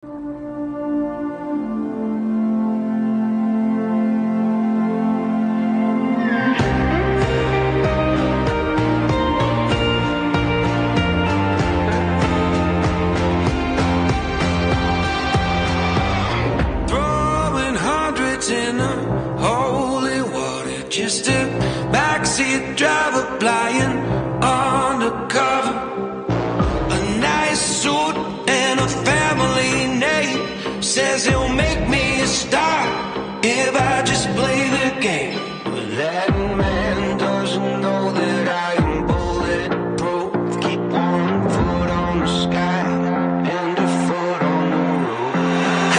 Throwing hundreds in the holy water, just a backseat driver flying undercover. A nice suit and a family name, says he'll make me a star if I just play the game. But that man doesn't know that I am bulletproof. Keep one foot on the sky and a foot on the road.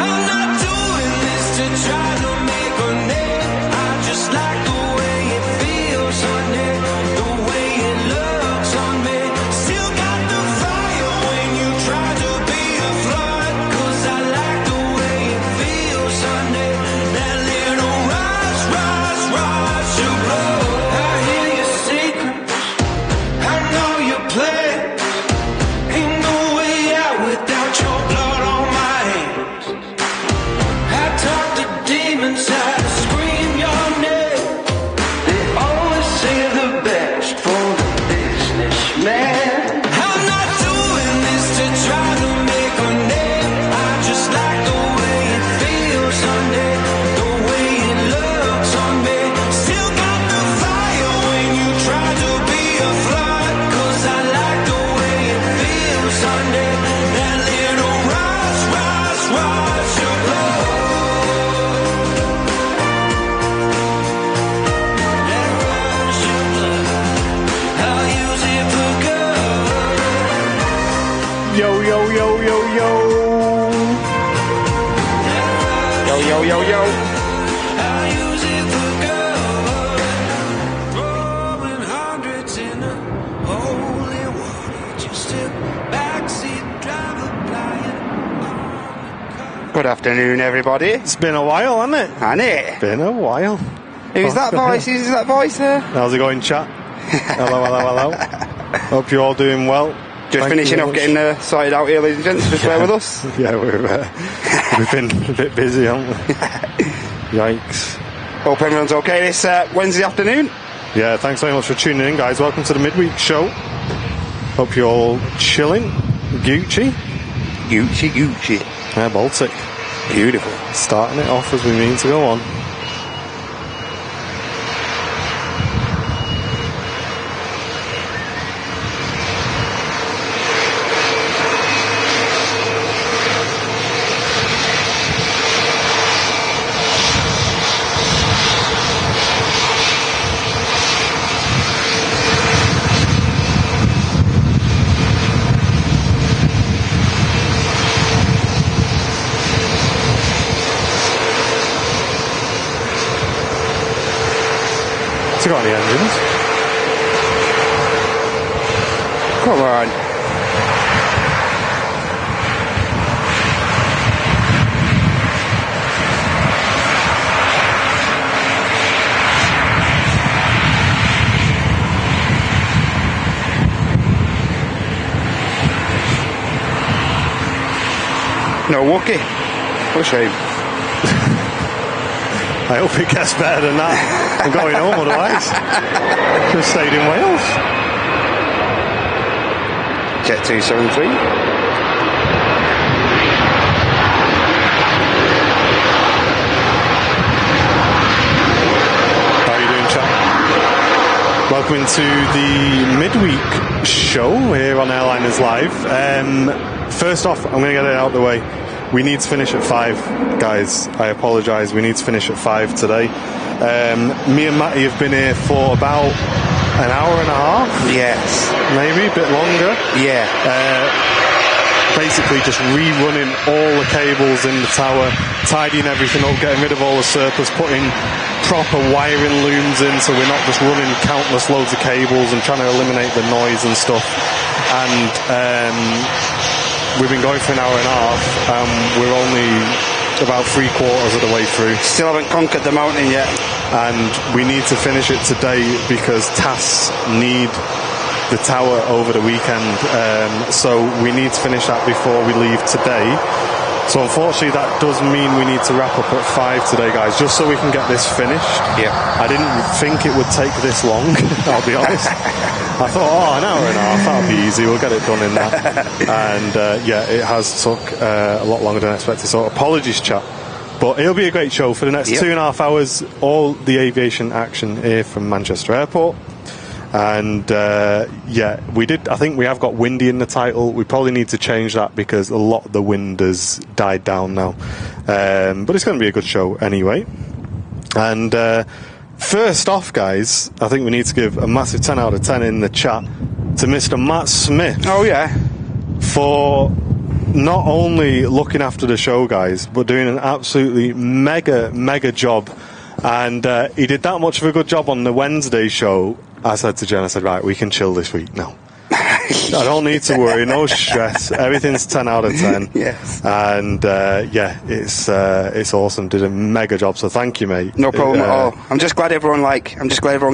I'm not doing this to try to make a name. I just like the way it feels on me, the way it looks on me. Still got the fire when you try to be a flood, 'cause I like the way it feels on me. That little rush, rush, rush of blood. I hear your secrets, I know your plans. Ain't no way out without your blood on my hands. I talk to demons, I scream your name. They always say the best for the businessman. I'm not doing this to try to make a name. I just like the way it feels on me, the way it looks on me. Still got the fire when you try to be a flood, 'cause I like the way it feels on me. That little rush, rush, rush of blood. That rush of blood, I'll use it for good. Yo, yo, yo, yo, yo. Yo, yo, yo, yo. I'll use it for good. Throwing hundreds in the holy water, just a backseat driver flying undercover. Good afternoon, everybody. It's been a while, hasn't it? And it. Been a while. Who's that voice? Who's that voice there? How's it going, chat? Hello, hello, hello. Hope you're all doing well. Just Thank finishing you off very getting sorted out here, ladies and gents. Just bear with us. Yeah, we've been a bit busy, haven't we? Yikes. Hope everyone's okay this Wednesday afternoon. Yeah, thanks very much for tuning in, guys. Welcome to the midweek show. Hope you're all chilling. Gucci. Gucci, Gucci. Yeah, Baltic. Beautiful. Starting it off as we mean to go on. Has it got any engines? Come on. No Wookie. What a shame. I hope it gets better than that. I'm going home otherwise. Just stayed in Wales. Jet 273. How are you doing, chat? Welcome into the midweek show here on Airliners Live. First off, I'm going to get it out of the way. We need to finish at 5, guys. I apologise. We need to finish at 5 today. Me and Matty have been here for about an hour and a half. Yes. Maybe a bit longer. Yeah. Basically just rerunning all the cables in the tower, tidying everything up, getting rid of all the surplus, putting proper wiring looms in so we're not just running countless loads of cables and trying to eliminate the noise and stuff. And we've been going for an hour and a half. We're only about 3/4 of the way through. Still haven't conquered the mountain yet. And we need to finish it today because tasks need the tower over the weekend. So we need to finish that before we leave today. So unfortunately that does mean we need to wrap up at 5 today, guys, just so we can get this finished. Yeah. I didn't think it would take this long, I'll be honest. I thought, an hour and a half, that'll be easy, we'll get it done in that. And yeah, it has took a lot longer than I expected, so apologies, chat. But it'll be a great show for the next 2.5 hours, all the aviation action here from Manchester Airport. And yeah, I think we have got windy in the title. We probably need to change that because a lot of the wind has died down now. But it's going to be a good show anyway. And first off, guys, I think we need to give a massive 10 out of 10 in the chat to Mr. Matt Smith. Oh, yeah. For not only looking after the show, guys, but doing an absolutely mega job. And he did that much of a good job on the Wednesday show. I said to Jen, I said, right, we can chill this week now. I don't need to worry, no stress. Everything's 10 out of 10. Yes. And yeah, it's awesome. Did a mega job. So thank you, mate. No problem at all. I'm just glad everyone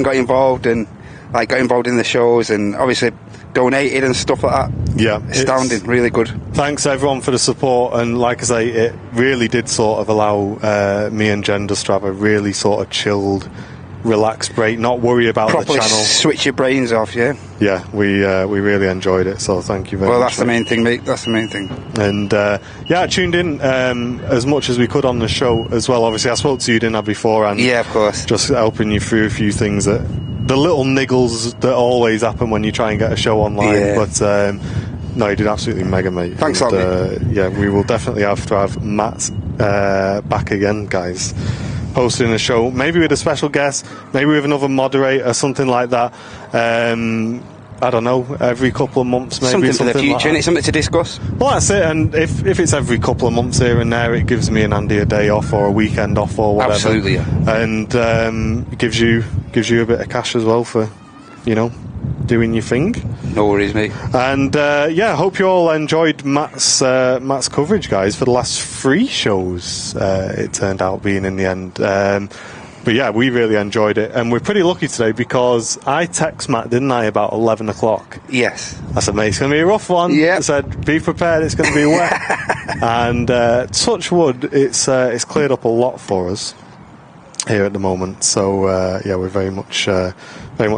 got involved and got involved in the shows and obviously donated and stuff like that. Yeah, astounding, really good. Thanks everyone for the support, and like I say, it really did sort of allow me and Jen just to have a really sort of chilled, relaxed break, not worry about Properly the channel. Switch your brains off, yeah. Yeah, we really enjoyed it, so thank you very much. Well, that's the main thing, mate. That's the main thing. And yeah, I tuned in as much as we could on the show as well. Obviously, I spoke to you, didn't I, beforehand? Yeah, of course. Just helping you through a few things the little niggles that always happen when you try and get a show online. Yeah. But no, you did absolutely mega, mate. Thanks a lot, mate. Yeah, we will definitely have to have Matt back again, guys, hosting a show, maybe with a special guest, maybe with another moderator, something like that. I don't know, every couple of months, maybe. Something for the future, like innit? Something to discuss. Well, that's it. And if it's every couple of months here and there, it gives me and Andy a day off or a weekend off or whatever. Absolutely, yeah. And it gives you a bit of cash as well for, doing your thing. No worries, mate. And yeah, I hope you all enjoyed Matt's coverage, guys, for the last 3 shows. It turned out being in the end. But yeah, we really enjoyed it, and we're pretty lucky today because I text Matt, didn't I, about 11 o'clock? Yes. I said, mate, it's going to be a rough one. Yeah. I said, be prepared, it's going to be wet. And touch wood, it's cleared up a lot for us here at the moment. So yeah, we're very much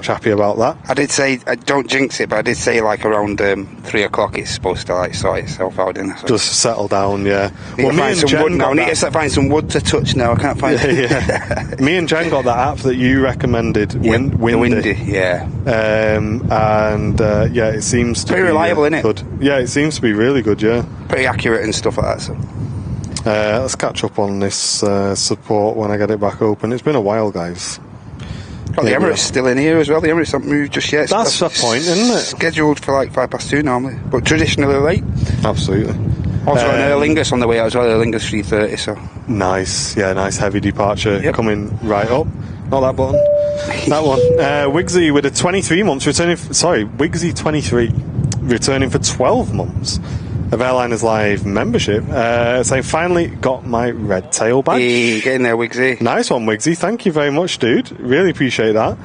happy about that. I did say, don't jinx it, but I did say around 3 o'clock it's supposed to sort itself out, didn't it? So Just settle down, yeah. Well, me and Jen now. I need to find some wood to touch now. I can't find it. Yeah. Me and Jen got that app that you recommended, Windy. Yeah. And yeah, it seems to Pretty be reliable, innit? good. Yeah, it seems to be really good, yeah. Pretty accurate and stuff like that, so. Let's catch up on this support when I get it back open. It's been a while, guys. Got the Emirates still in here as well. The Emirates haven't moved just yet. That's the point, isn't it? Scheduled for 2:05 normally, but traditionally late. Absolutely. Also an Aer Lingus on the way out as well. Aer Lingus 3:30. So nice, yeah, nice heavy departure coming right up. Not that button. That one. Wigsy with a 23 months returning. Wigsy 23 returning for 12 months of Airliners Live membership. Saying finally got my red tail badge. Hey, get in there, Wigsy. Nice one, Wigsy. Thank you very much, dude. Really appreciate that.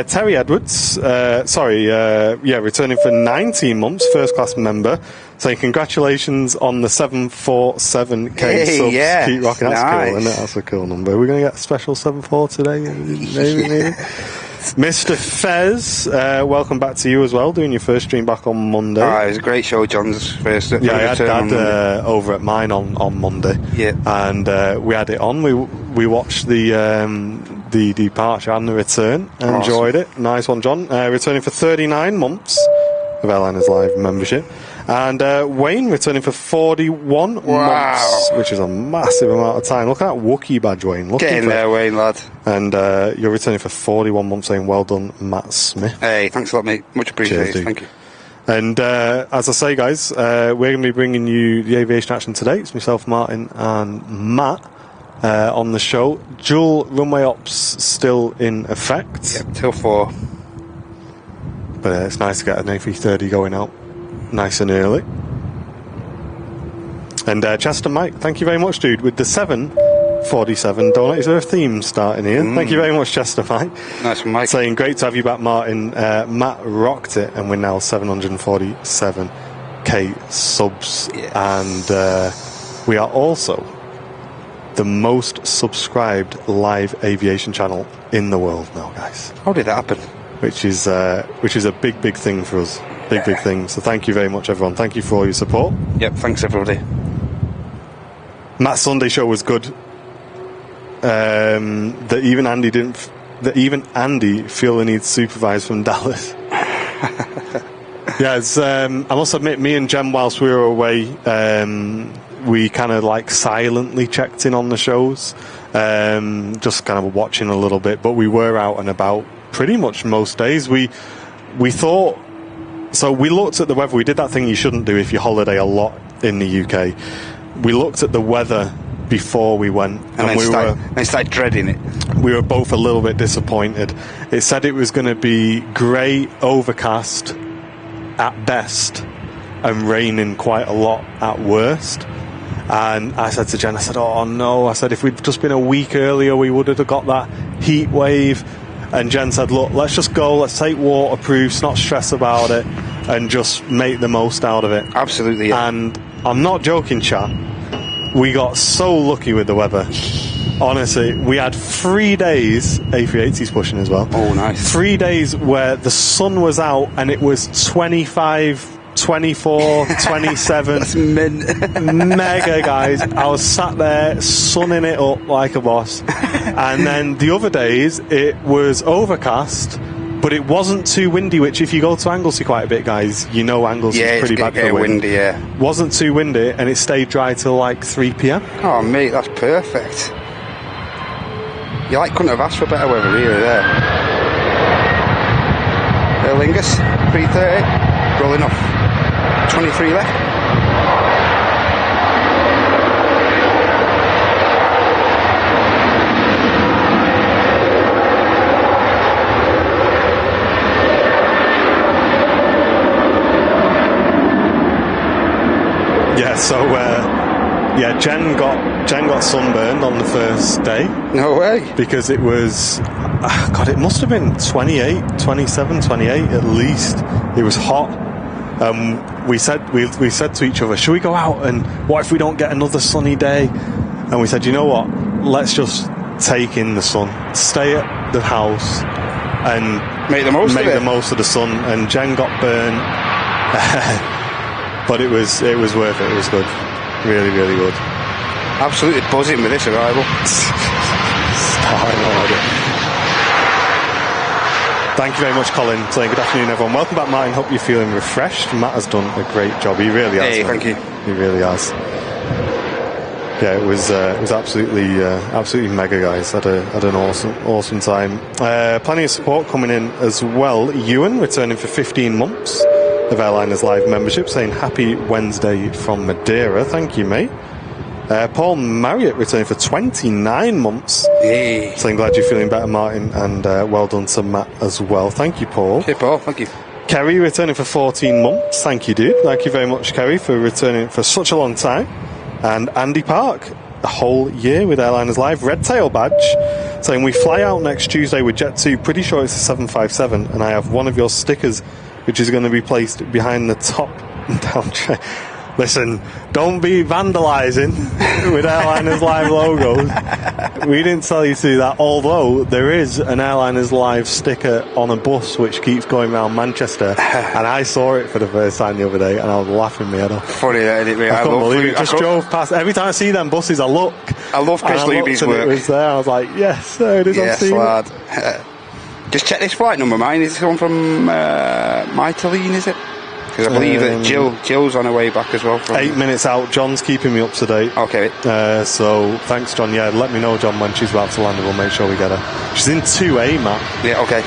Terry Edwards, returning for 19 months, first class member. Saying congratulations on the 747k subs. Yeah, Keep rocking. That's nice. cool, isn't it? That's a cool number. We're going to get a special 7.4 today, maybe. Mr. Fez, welcome back to you as well, doing your first stream back on Monday. It was a great show, John's first. Yeah, I had Dad over at mine on Monday. Yeah. And we had it on. We watched the departure and the return. Enjoyed it. Nice one, John. Returning for 39 months of Airliners Live membership. And Wayne returning for 41 months, which is a massive amount of time. Look at that Wookiee badge, Wayne. Get in there, Wayne, lad. And you're returning for 41 months, saying well done, Matt Smith. Hey, thanks a lot, mate. Much appreciated. Cheers, thank you. And as I say, guys, we're going to be bringing you the aviation action today. It's myself, Martin, and Matt on the show. Dual runway ops still in effect. Yep, till 4. But it's nice to get an A330 going out nice and early. And Chester Mike, thank you very much, dude, with the 747 donate. Is there a theme starting here? Thank you very much, Chester Mike. Nice one, Mike. Saying great to have you back, Martin. Matt rocked it, and we're now 747k subs. Yes. And We are also the most subscribed live aviation channel in the world now, guys. How did that happen? Which is a big thing for us. Big thing. So thank you very much, everyone. Thank you for all your support. Yep, thanks everybody. Matt's Sunday show was good. That even Andy feel the need to supervise from Dallas. Yeah, I must admit, me and Jem, whilst we were away, we kind of like silently checked in on the shows, just kind of watching a little bit. But we were out and about pretty much most days. We thought, so we looked at the weather. We did that thing you shouldn't do if you holiday a lot in the UK. We looked at the weather before we went, and we started dreading it. We were both a little bit disappointed. It said it was going to be grey, overcast at best, and raining quite a lot at worst. And I said to Jen, I said, oh no, I said, if we'd just been a week earlier, we would have got that heat wave. And Jen said, look, let's just go, let's take waterproofs, not stress about it, and just make the most out of it. Absolutely, yeah. And I'm not joking, chat. We got so lucky with the weather. Honestly, we had 3 days, A380's pushing as well. Oh, nice. 3 days where the sun was out and it was 25, 24, 27. That's mint. Mega, guys. I was sat there sunning it up like a boss. And then the other days, it was overcast, but it wasn't too windy, which if you go to Anglesey quite a bit, guys, you know Anglesey's pretty bad for wind. Windy, yeah. Wasn't too windy, and it stayed dry till like 3 p.m. Oh, mate, that's perfect. You couldn't have asked for better weather, really, there. Aer Lingus, 3:30, rolling off. 23 left. Yeah, so Jen got sunburned on the first day. No way. Because it was, God, it must have been 28, 27, 28 at least. It was hot. We said to each other, should we go out, and what if we don't get another sunny day? And we said, you know what, let's just take in the sun, stay at the house and make the most of the sun. And Jen got burned. But it was worth it. It was good. Really, really good. Absolutely buzzing with this arrival. Starting already. Thank you very much, Colin. Saying good afternoon, everyone. Welcome back, Martin. Hope you're feeling refreshed. Matt has done a great job. He really has. Hey, thank you. He really has. Yeah, it was absolutely mega, guys. Had an awesome time. Plenty of support coming in as well. Ewan returning for 15 months of Airliners Live membership, saying happy Wednesday from Madeira. Thank you, mate. Paul Marriott returning for 29 months. Hey. So I'm glad you're feeling better, Martin, and well done to Matt as well. Thank you, Paul. Hey, Paul, thank you. Kerry returning for 14 months. Thank you, dude. Thank you very much, Kerry, for returning for such a long time. And Andy Park, a whole year with Airliners Live. Red Tail badge, saying we fly out next Tuesday with Jet2. Pretty sure it's a 757, and I have one of your stickers, which is going to be placed behind the top down tray. Listen, don't be vandalising with Airliners Live logos. We didn't tell you to do that, although there is an Airliners Live sticker on a bus which keeps going around Manchester, and I saw it for the first time the other day, and I was laughing my head off. Funny, isn't it? I couldn't believe it. Just drove past. Every time I see them buses, I look. I love Chris Luby's work. It was there. I was like, yes, there it is. Yes, lad. Just check this flight number, mine. Is this one from Mytilene, is it? Because I believe that Jill's on her way back as well. 8 minutes out. John's keeping me up to date. Okay. So thanks, John. Yeah, let me know, John, when she's about to land, and we'll make sure we get her. She's in 2A, Matt. Yeah, okay.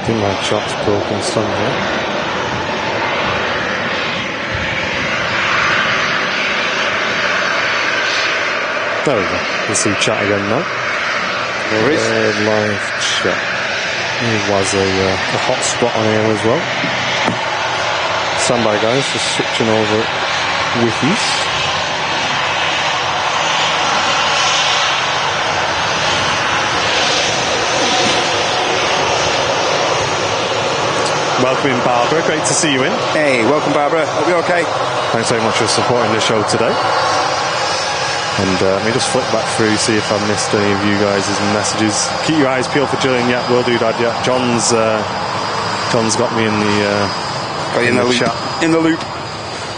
I think my shot's broken somewhere. There we go. Let's see chat again now. There is. Live chat. There was a hot spot on here as well. Stand by, guys, just switching over wikis. Welcome in, Barbara. Great to see you in. Hey, welcome, Barbara. Hope you're okay. Thanks very much for supporting the show today. And let me just flick back through, see if I missed any of you guys' messages. Keep your eyes peeled for Gillian. Yeah, will do, Dad. Yeah, John's got me in the chat. In the loop.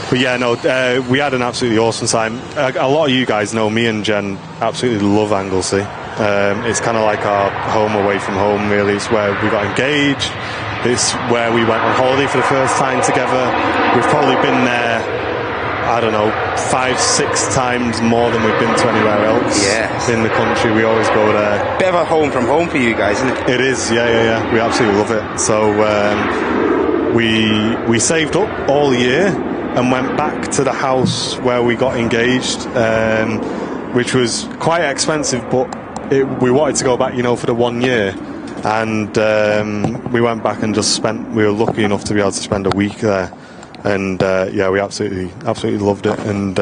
But yeah, no, we had an absolutely awesome time. A lot of you guys know me and Jen absolutely love Anglesey. It's kind of like our home away from home, really. It's where we got engaged. It's where we went on holiday for the first time together. We've probably been there, I don't know, 5-6 times more than we've been to anywhere else in the country. We always go there. Bit of a home from home for you guys, isn't it? It is, yeah. We absolutely love it. So we saved up all year and went back to the house where we got engaged, which was quite expensive, but we wanted to go back, for the 1 year. And we went back and we were lucky enough to be able to spend a week there. And we absolutely loved it. And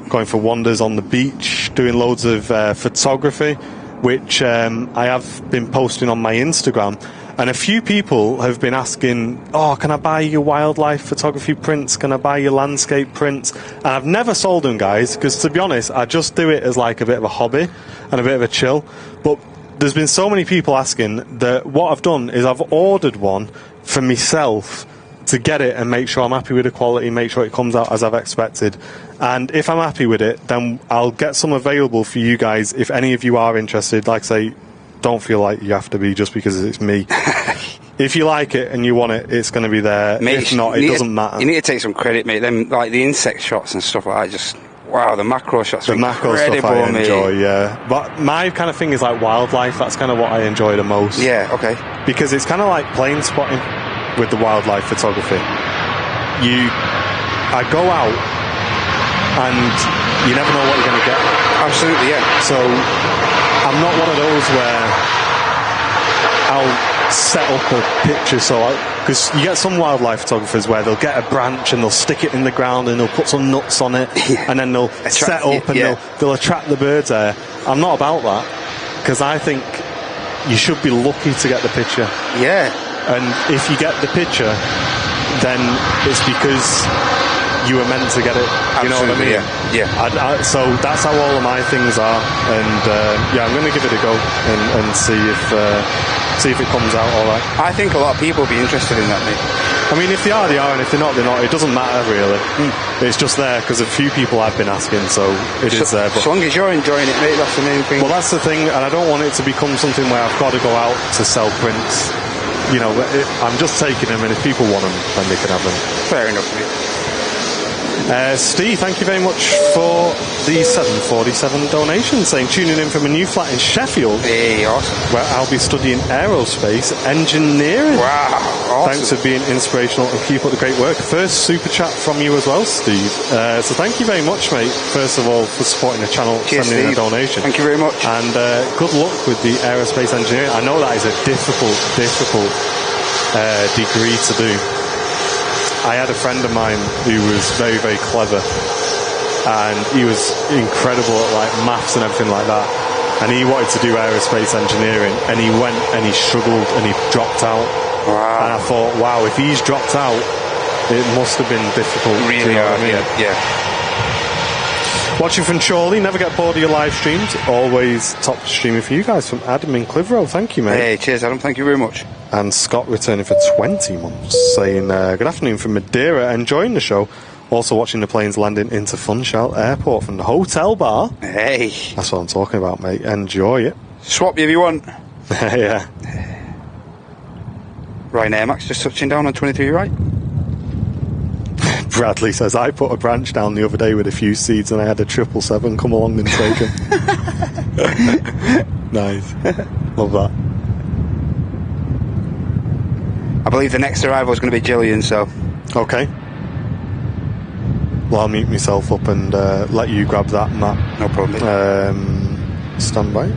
going for wanders on the beach, doing loads of photography, which I have been posting on my Instagram. And a few people have been asking, can I buy your wildlife photography prints? Can I buy your landscape prints? And I've never sold them, guys, because to be honest, I just do it as like a bit of a hobby and a bit of a chill. But there's been so many people asking that what I've done is I've ordered one for myself to get it and make sure I'm happy with the quality, make sure it comes out as I've expected. And if I'm happy with it, then I'll get some available for you guys if any of you are interested. Like I say, don't feel like you have to be just because it's me. If you like it and you want it, it's going to be there. Mate, if not, it doesn't matter. You need to take some credit, mate. Them, like the insect shots and stuff like that, wow, the macro shots are incredible, macro stuff I enjoy, yeah. But my kind of thing is like wildlife. That's kind of what I enjoy the most. Yeah, okay. Because it's kind of like plane spotting with the wildlife photography. I go out and you never know what you're going to get. Absolutely, yeah. So I'm not one of those where I'll set up a picture because you get some wildlife photographers where they'll get a branch and they'll stick it in the ground and they'll put some nuts on it and then they'll set up and they'll attract the birds there. I'm not about that because I think you should be lucky to get the picture. Yeah. And if you get the picture, then it's because you were meant to get it. You know what I mean? Yeah. So that's how all of my things are. And I'm going to give it a go and see if it comes out all right. I think a lot of people will be interested in that, mate. I mean, if they are, they are, and if they're not, they're not. It doesn't matter, really. It's just there because a few people have been asking, so it is there. But as long as you're enjoying it, mate, that's the main thing. Well, that's the thing, and I don't want it to become something where I've got to go out to sell prints. I'm just taking them, and if people want them, then they can have them. Fair enough, mate. Steve, thank you very much for the 747 donation, saying tuning in from a new flat in Sheffield. Hey, awesome. Where I'll be studying aerospace engineering. Wow, awesome. Thanks for being inspirational and keep up the great work. First super chat from you as well, Steve. So thank you very much, mate, first of all, for supporting the channel, sending in a donation. Thank you very much. And good luck with the aerospace engineering. I know that is a difficult degree to do. I had a friend of mine who was very, very clever and he was incredible at like maths and everything like that, and he wanted to do aerospace engineering and he went and he struggled and he dropped out. Wow. And I thought, wow, if he's dropped out, it must have been difficult. Really hard, yeah. Watching from Chorley, never get bored of your live streams. Always top streaming for you guys, from Adam in Clitheroe. Thank you, mate. Hey, cheers, Adam. Thank you very much. And Scott returning for 20 months, saying good afternoon from Madeira, enjoying the show. Also watching the planes landing into Funchal Airport from the hotel bar. Hey. That's what I'm talking about, mate. Enjoy it. Swap you if you want. Yeah. Ryanair Max just touching down on 23 right. Bradley says, I put a branch down the other day with a few seeds and I had a 777 come along and take them. Nice. Love that. I believe the next arrival is going to be Gillian, so... Okay. Well, I'll mute myself up and let you grab that, Matt. No problem. Stand by.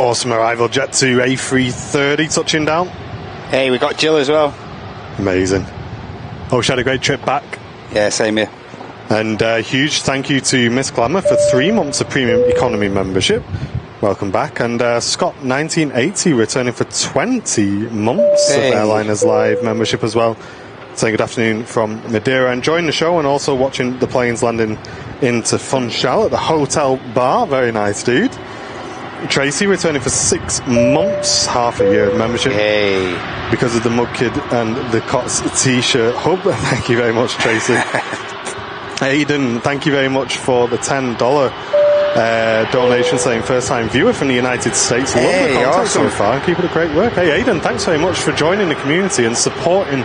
Awesome arrival, Jet 2 A330 touching down. Hey, we got Jill as well. Amazing. Oh, she had a great trip back. Yeah, same here. And huge thank you to Miss Glamour for 3 months of premium economy membership. Welcome back. And Scott 1980 returning for 20 months of Airliners Live membership as well. Saying good afternoon from Madeira, enjoying the show and also watching the planes landing into Funchal at the hotel bar. Very nice, dude. Tracy returning for 6 months, half a year of membership. Hey. Because of the Mug Kid and the Cots t-shirt hub. Thank you very much, Tracy. Aidan, thank you very much for the $10 donation, saying first-time viewer from the United States. Love the content awesome. so far. Keep up the great work. Hey, Aidan, thanks very much for joining the community and supporting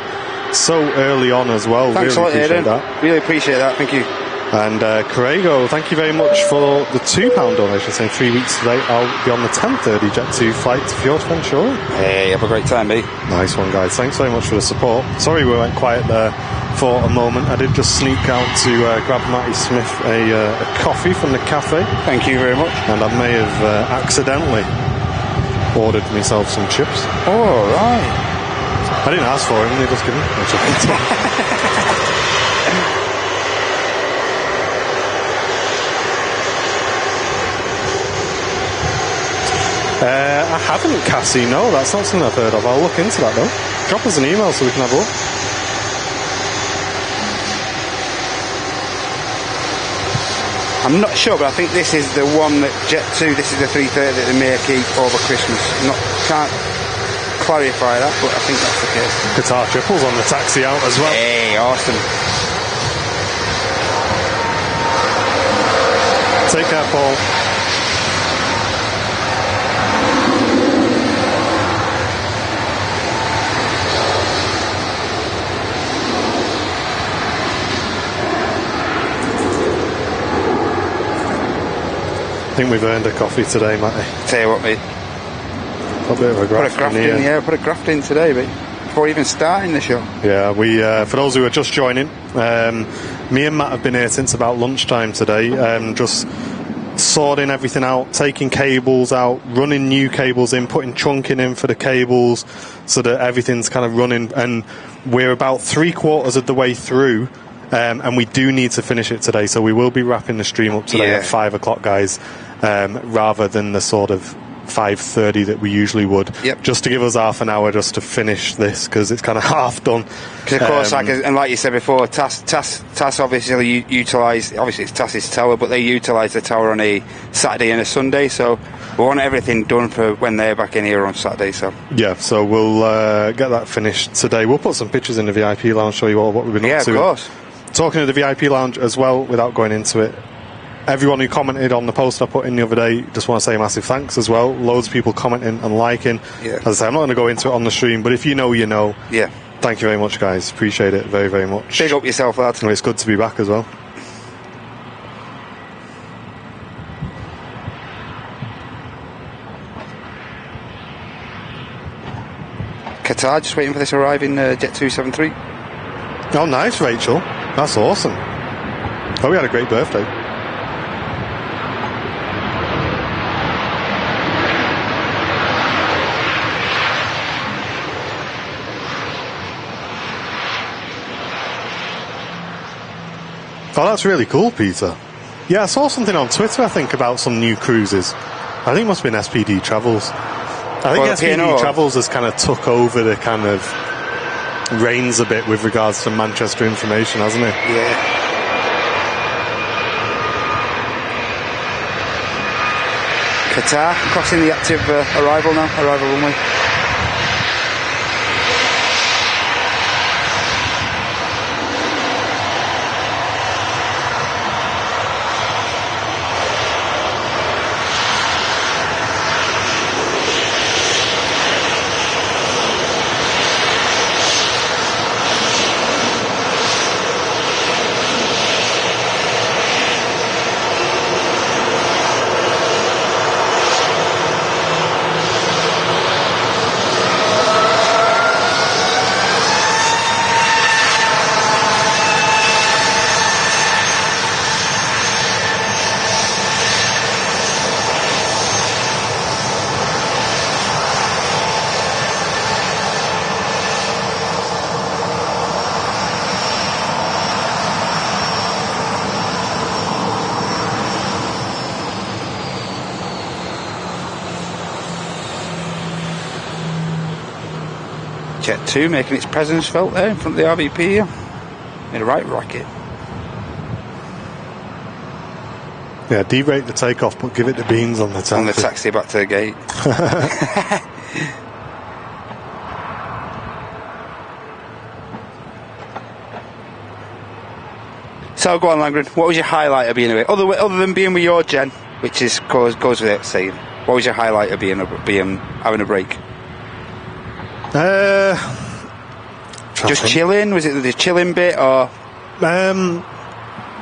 so early on as well. Thanks really a lot, appreciate Aidan. that. Really appreciate that. Thank you. And Craig-O, thank you very much for the £2 donation, saying 3 weeks today I'll be on the 10:30 Jet 2 flight to Fjord Ventura. Hey, have a great time, mate. Nice one, guys. Thanks very much for the support. Sorry we went quiet there for a moment. I did just sneak out to grab Matty Smith a coffee from the cafe. Thank you very much. And I may have accidentally ordered myself some chips. Oh, right. I didn't ask for them, they just gave me a chip. I haven't, Cassie, no, that's not something I've heard of. I'll look into that though. Drop us an email so we can have a look. I'm not sure, but I think this is the one that Jet 2, this is the 330 that they may keep over Christmas. Can't clarify that, but I think that's the case. Qatar triples on the taxi out as well. Hey, awesome. Take care, Paul. I think we've earned a coffee today, Matty. Tell you what, mate. A bit of a graft in here. Yeah, put a graft in today, mate. Before even starting the show. Yeah, we for those who are just joining, me and Matt have been here since about lunchtime today, just sorting everything out, taking cables out, running new cables in, putting chunking in for the cables so that everything's kind of running, and we're about 3/4 of the way through. And we do need to finish it today, so we will be wrapping the stream up today at 5 o'clock, guys, rather than the sort of 5:30 that we usually would. Yep. Just to give us half an hour just to finish this, because it's kind of half done. Because of course, like you said before, TAS obviously utilise, obviously it's TAS's tower, but they utilise the tower on a Saturday and a Sunday, so we want everything done for when they're back in here on Saturday. So yeah, so we'll get that finished today. We'll put some pictures in the VIP lounge, show you all what we've been up to. Yeah, of course. Talking to the VIP lounge as well, without going into it, everyone who commented on the post I put in the other day, just want to say a massive thanks as well. Loads of people commenting and liking. Yeah. As I say, I'm not going to go into it on the stream, but if you know, you know. Yeah. Thank you very much, guys. Appreciate it very, very much. Big up yourself, lad. And it's good to be back as well. Qatar, just waiting for this arriving Jet 273. Oh, nice, Rachel. That's awesome. Oh, we had a great birthday. Oh, that's really cool, Peter. Yeah, I saw something on Twitter, I think, about some new cruises. I think it must have been SPD Travels. I think SPD Travels has kind of took over the kind of reins a bit with regards to Manchester information, hasn't it? Yeah. Qatar crossing the active arrival runway. Jet 2 making its presence felt there in front of the RVP here. In a right rocket. Yeah, derate the takeoff, but give it the beans on the taxi. On the taxi back to the gate. So go on, Langren. What was your highlight of being away? Other than being with your Jen, which is goes without saying. What was your highlight of having a break? Just chilling? Was it the chilling bit, or?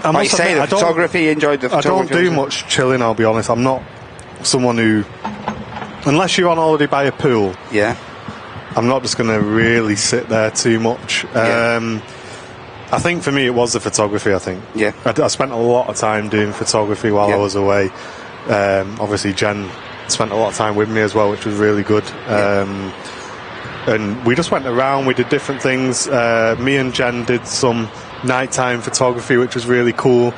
I say the photography. Enjoyed the photography. I don't do much chilling. I'll be honest. I'm not someone who, unless you're on holiday by a pool. Yeah. I'm not just going to really sit there too much. Yeah. I think for me it was the photography. I think. Yeah. I spent a lot of time doing photography while I was away. Obviously, Jen spent a lot of time with me as well, which was really good. And we just went around. We did different things. Me and Jen did some nighttime photography, which was really cool.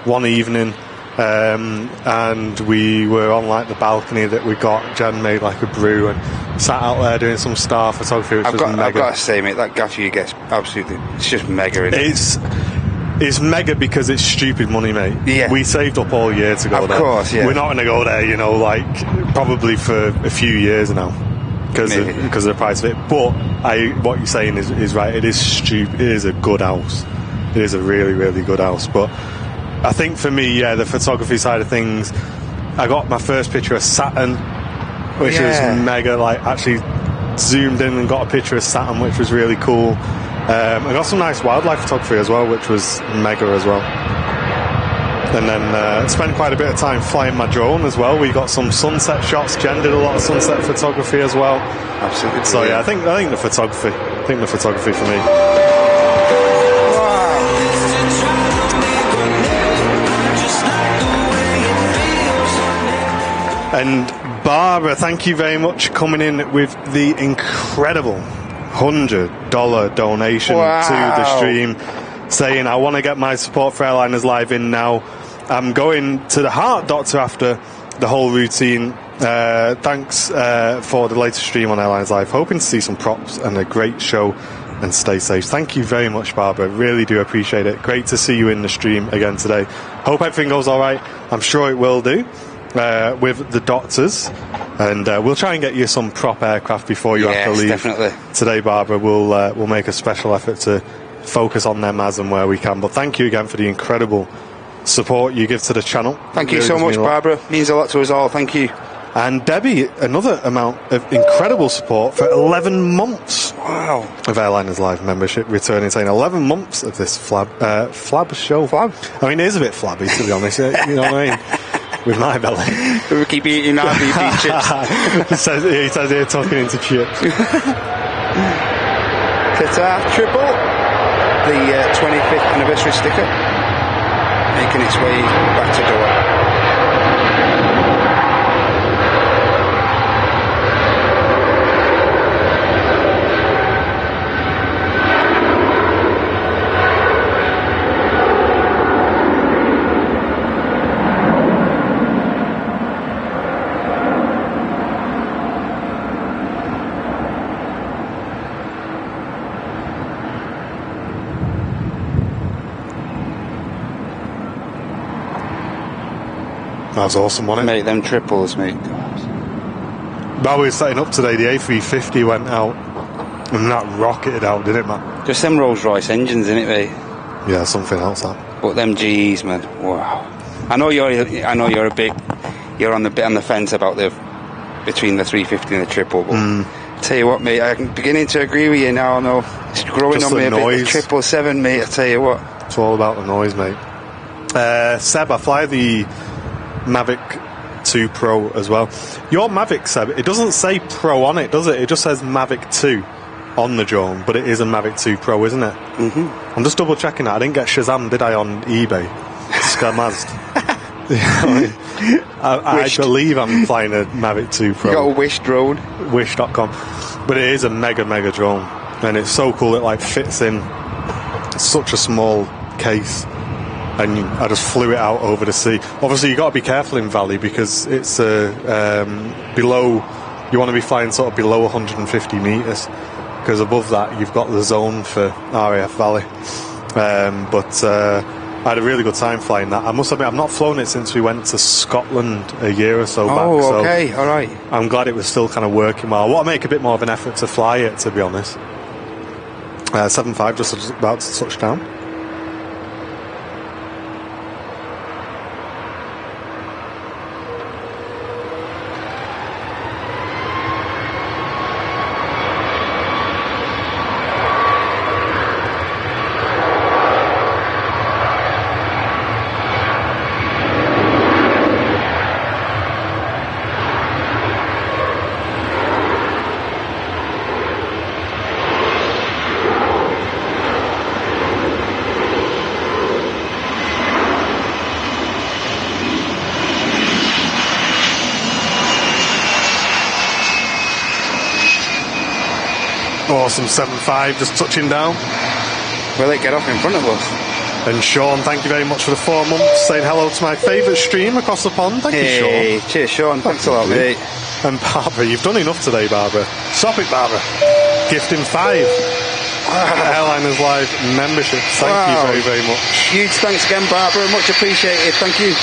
One evening, and we were on like the balcony that we got. Jen made like a brew and sat out there doing some star photography, which was mega. I've got to say, mate, that gaff you get absolutely, it's just mega. Isn't it? It's mega because it's stupid money, mate. Yeah. We saved up all year to go there. Of course, yeah. We're not going to go there, like probably for a few years now because of the price of it. But what you're saying is right. It is stupid. It is a good house. It is a really, really good house. But I think for me, the photography side of things, I got my first picture of Saturn, which was mega. Like actually zoomed in and got a picture of Saturn, which was really cool. I got some nice wildlife photography as well, which was mega as well. And then spent quite a bit of time flying my drone as well. We got some sunset shots. Jen did a lot of sunset photography as well. Absolutely. So yeah, I think the photography. I think the photography for me. And Barbara, thank you very much coming in with the incredible $100 donation to the stream, saying I want to get my support for Airliners Live in now. I'm going to the Heart Doctor after the whole routine. Thanks for the latest stream on Airliners Live. Hoping to see some props and a great show, and stay safe. Thank you very much, Barbara. Really do appreciate it. Great to see you in the stream again today. Hope everything goes all right. I'm sure it will do. With the doctors, and we'll try and get you some prop aircraft before you have to leave. Definitely. Today, Barbara, we'll make a special effort to focus on them as and where we can. But thank you again for the incredible support you give to the channel. Thank you so much, Barbara. Means a lot to us all. Thank you. And Debbie, another amount of incredible support for 11 months. Wow. Of Airliners Live membership, returning, saying 11 months of this flab show. Flab? I mean, it is a bit flabby, to be honest. You know what I mean? With my belly. We keep eating our beef chips. he says here, talking into chips. Qatar triple, the 25th anniversary sticker, making its way back to Doha. That was awesome, wasn't it? Mate, them triples, mate. While we were setting up today, the A350 went out, and that rocketed out, didn't it, man? Just them Rolls Royce engines, innit, mate? Yeah, something else, that. But them GEs, man, wow. I know you're a bit, you're on the fence about between the 350 and the triple, but tell you what, mate, I'm beginning to agree with you now. I know it's growing just on me a noise. bit. The 777, mate, I tell you what. It's all about the noise, mate. Seb, I fly the Mavic 2 Pro as well. Your Mavic, Seb, it doesn't say Pro on it, does it? It just says Mavic 2 on the drone, but it is a Mavic 2 Pro, isn't it? Mm-hmm. I'm just double checking that. I didn't get Shazam, did I, on eBay? Scamazed. I believe I'm flying a Mavic 2 Pro. You got a Wish drone. Wish.com. But it is a mega drone, and it's so cool. It like fits in such a small case, and I just flew it out over the sea. Obviously, you got to be careful in Valley because it's below. You want to be flying sort of below 150 meters because above that you've got the zone for RAF Valley. But I had a really good time flying that. I must admit, I've not flown it since we went to Scotland a year or so back. Oh, okay, all right. I'm glad it was still kind of working well. I want to make a bit more of an effort to fly it, to be honest. 7.5 just about to touch down. Awesome 7.5 just touching down. Will it get off in front of us? And Sean, thank you very much for the 4 months, saying hello to my favourite stream across the pond. Thank you, Sean. Cheers, Sean. Thanks a lot, mate. And Barbara, you've done enough today, Barbara. Stop it, Barbara. Gifting 5 Airliners Live membership. Thank you very, very much. Huge thanks again, Barbara. Much appreciated. Thank you.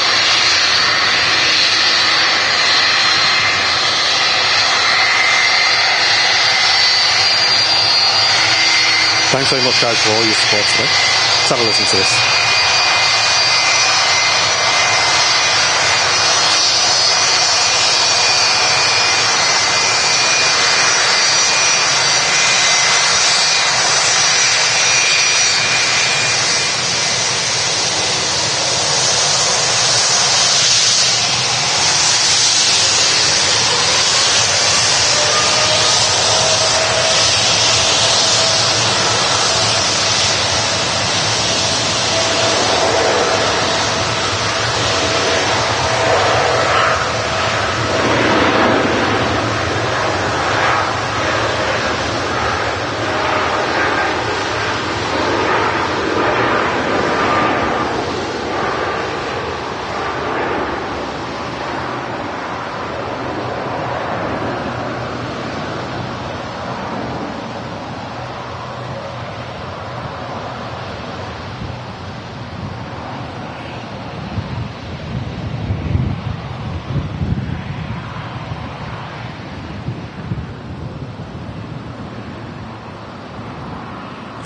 Thanks very much, guys, for all your support today. Let's have a listen to this.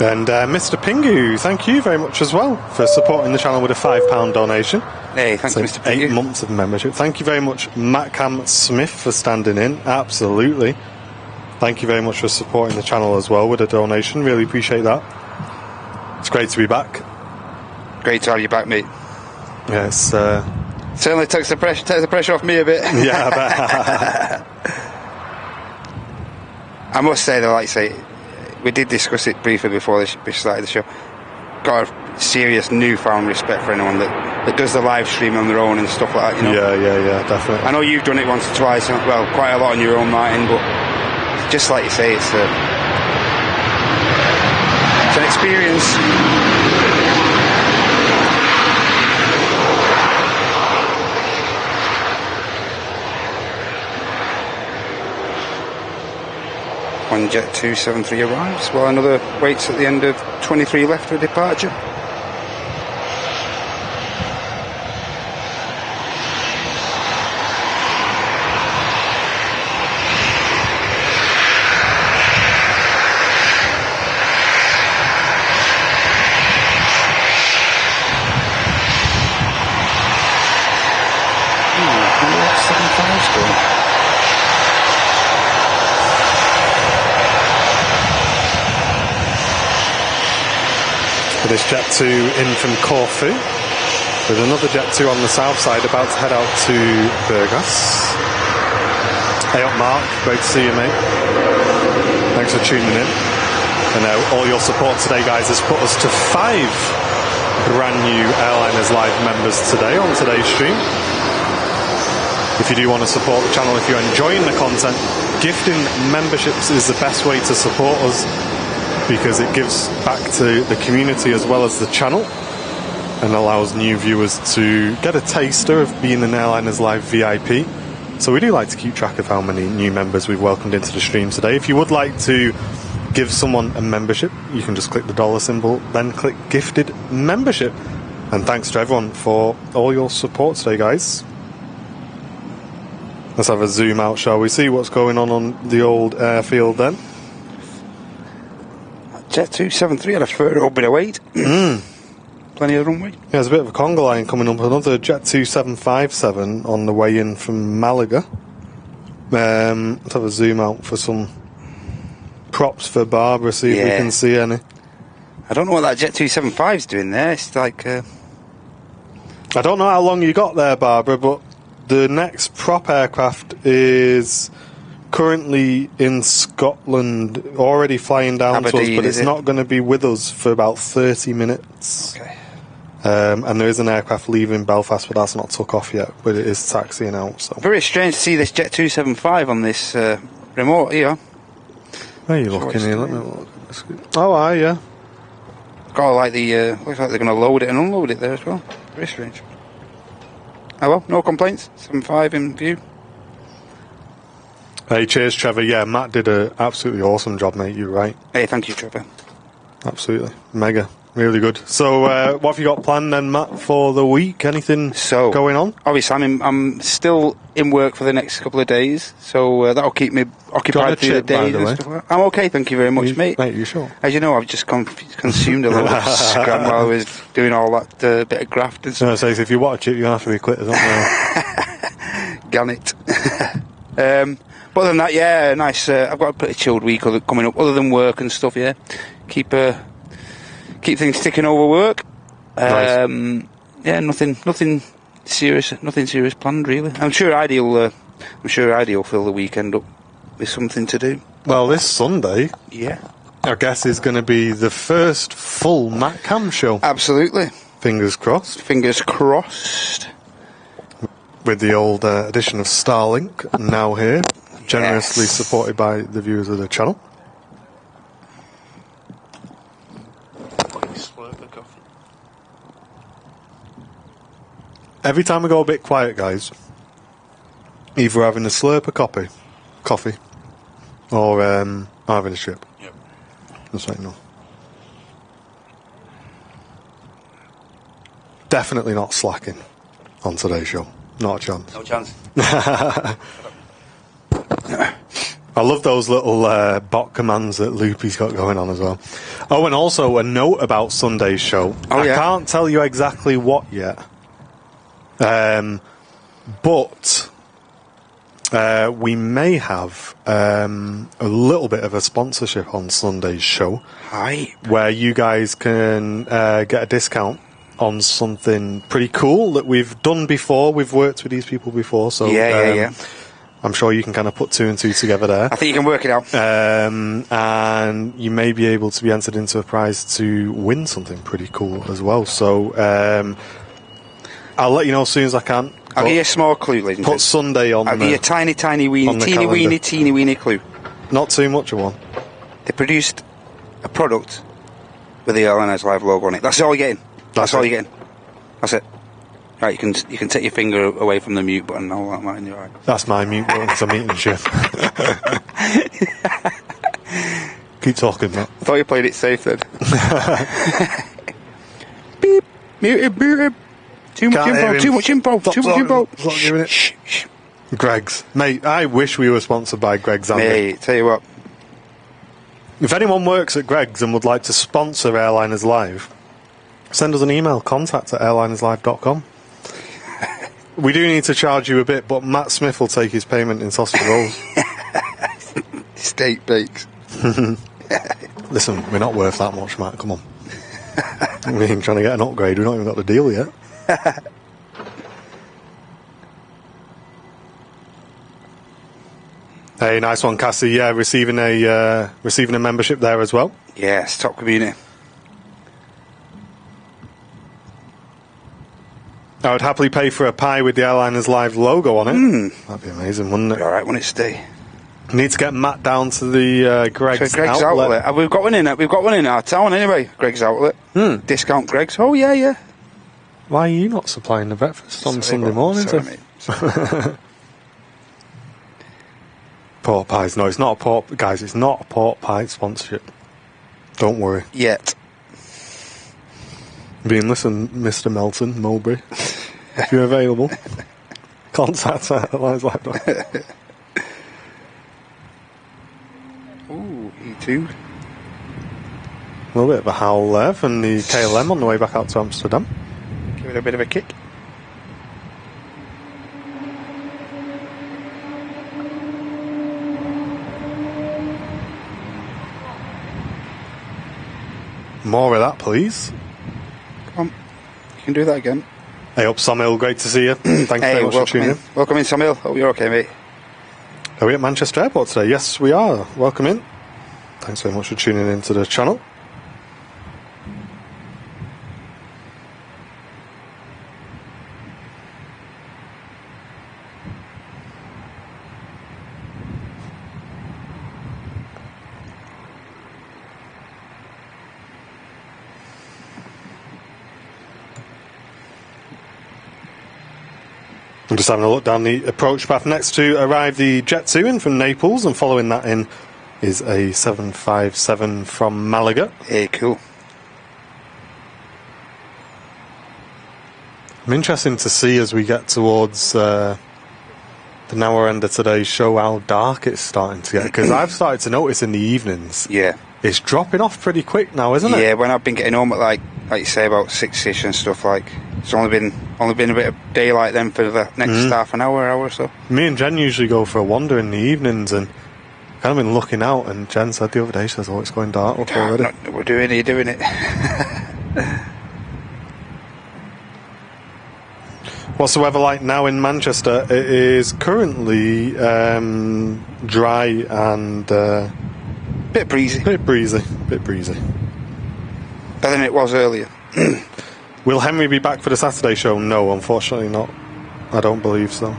And Mr. Pingu, thank you very much as well for supporting the channel with a £5 donation. Hey, thanks, Mr. Pingu. 8 months of membership. Thank you very much, Matt Cam Smith, for standing in. Absolutely. Thank you very much for supporting the channel as well with a donation. Really appreciate that. It's great to be back. Great to have you back, mate. Yes. Certainly takes the pressure off me a bit. Yeah, I bet. I must say, though, like I say, we did discuss it briefly before we started the show. Got a serious newfound respect for anyone that does the live stream on their own and stuff like that, you know? Yeah, definitely. I know you've done it once or twice, well, quite a lot on your own, Martin, but just like you say, it's an experience. When Jet 273 arrives, while another waits at the end of 23 left for departure. This Jet 2 in from Corfu, with another Jet 2 on the south side about to head out to Burgas. Hey up, Mark, great to see you, mate. Thanks for tuning in. And all your support today, guys, has put us to 5 brand new Airliners Live members today on today's stream. If you do want to support the channel, if you're enjoying the content, gifting memberships is the best way to support us, because it gives back to the community as well as the channel and allows new viewers to get a taster of being an Airliners Live VIP. So we do like to keep track of how many new members we've welcomed into the stream today. If you would like to give someone a membership, you can just click the dollar symbol, then click gifted membership. And thanks to everyone for all your support today, guys. Let's have a zoom out, shall we? See what's going on the old airfield then. Jet 273 had a further bit of weight. Plenty of runway. Yeah, there's a bit of a conga line coming up. Another Jet 2757 on the way in from Malaga. Let's have a zoom out for some props for Barbara, see if we can see any. I don't know what that Jet 275 is doing there. It's like... I don't know how long you got there, Barbara, but the next prop aircraft is currently in Scotland, already flying down Aberdeen, to us, but it's not going to be with us for about 30 minutes. Okay. And there is an aircraft leaving Belfast, but that's not took off yet, but it is taxiing out. So very strange to see this Jet 275 on this remote here. Where are you looking here? Let me look. Oh, yeah. Got like the looks like they're going to load it and unload it there as well. Very strange. Oh well, no complaints. 75 in view. Hey, cheers, Trevor. Yeah, Matt did an absolutely awesome job, mate. You're right. Hey, thank you, Trevor. Absolutely, mega, really good. So, what have you got planned then, Matt, for the week? Anything going on? Obviously, I'm still in work for the next couple of days, so that'll keep me occupied through the days and stuff like that. I'm okay, thank you very much, mate. Mate, you sure? As you know, I've just consumed a lot of scram while I was doing all that bit of graft and stuff. So if you watch it, you're going to have to be quick, don't you? Gan it. But other than that, yeah, nice. I've got a pretty chilled week coming up, other than work and stuff, yeah. Keep things ticking over work. Nice. Yeah, nothing serious planned really. I'm sure Ideal will fill the weekend up with something to do. Well, this Sunday, yeah, I guess is going to be the first full Matt Cam show. Absolutely. Fingers crossed. Fingers crossed. With the old edition of Starlink now here, generously supported by the viewers of the channel. Every time we go a bit quiet, guys, either having a slurp of coffee, or having a chip. Yep. Just so you know. Definitely not slacking on today's show. Not a chance. No chance. I love those little bot commands that Loopy's got going on as well. Oh, and also a note about Sunday's show. I can't tell you exactly what yet. But we may have a little bit of a sponsorship on Sunday's show. Hi. Where you guys can get a discount on something pretty cool that we've done before. We've worked with these people before, so yeah. I'm sure you can kind of put two and two together there. I think you can work it out. And you may be able to be entered into a prize to win something pretty cool as well. So I'll let you know as soon as I can. I'll give you a small clue, ladies and Put Sunday on. I'll give you a tiny weeny clue. Not too much of one. They produced a product with the Airline Live logo on it. That's all you're getting. That's all you're getting. That's it. Right, you can take your finger away from the mute button. All that might be right. That's my mute button because I'm eating shit. Keep talking, Matt. I thought you played it safe then. Beep. Muted. Too much info. Stop giving it. Shh. Greggs. Mate, I wish we were sponsored by Greggs. Mate, tell you what. If anyone works at Greggs and would like to sponsor Airliners Live, send us an email, contact@airlinerslive.com. We do need to charge you a bit, but Matt Smith will take his payment in sausage rolls. Steak bakes. Listen, we're not worth that much, Matt. Come on. We ain't trying to get an upgrade. We've not even got the deal yet. Hey, nice one, Cassie. Yeah, receiving a membership there as well. Yes, top community. I would happily pay for a pie with the Airliners Live logo on it. That'd be amazing, wouldn't it? All right, when it stay. Need to get Matt down to the Greggs outlet. We've got one in our town anyway. Greggs outlet. Discount Greggs. Oh yeah. Why are you not supplying the breakfast on Sunday mornings? Sorry, mate. Pork pies. No, it's not a pork... Guys, it's not a pork pie sponsorship. Don't worry. Yet. Listen, Mr. Melton, Mulberry. If you're available, contact Airlines Live. Ooh, E2. A little bit of a howl there from the KLM on the way back out to Amsterdam. Give it a bit of a kick. More of that, please. Come on, you can do that again. Hey up, Samuel, great to see you. Thanks very much for tuning in. Welcome in, Samuel. Hope you're okay, mate. Are we at Manchester Airport today? Yes, we are. Welcome in. Thanks very much for tuning into the channel. I'm just having a look down the approach path. Next to arrive the Jet 2 in from Naples, and following that in is a 757 from Malaga. Hey, cool. I'm interested to see as we get towards the narrow end of today's show how dark it's starting to get, because I've started to notice in the evenings. Yeah. It's dropping off pretty quick now, isn't it? Yeah, when I've been getting home at like you say, about 6ish and stuff, like it's only been a bit of daylight then for the next half an hour or so. Me and Jen usually go for a wander in the evenings, and kind of been looking out, and Jen said the other day, she says, oh, it's going dark up already. We're doing it. What's the weather like now in Manchester? It is currently dry and bit breezy. Bit breezy. Better than it was earlier. Will Henry be back for the Saturday show? No, unfortunately not. I don't believe so.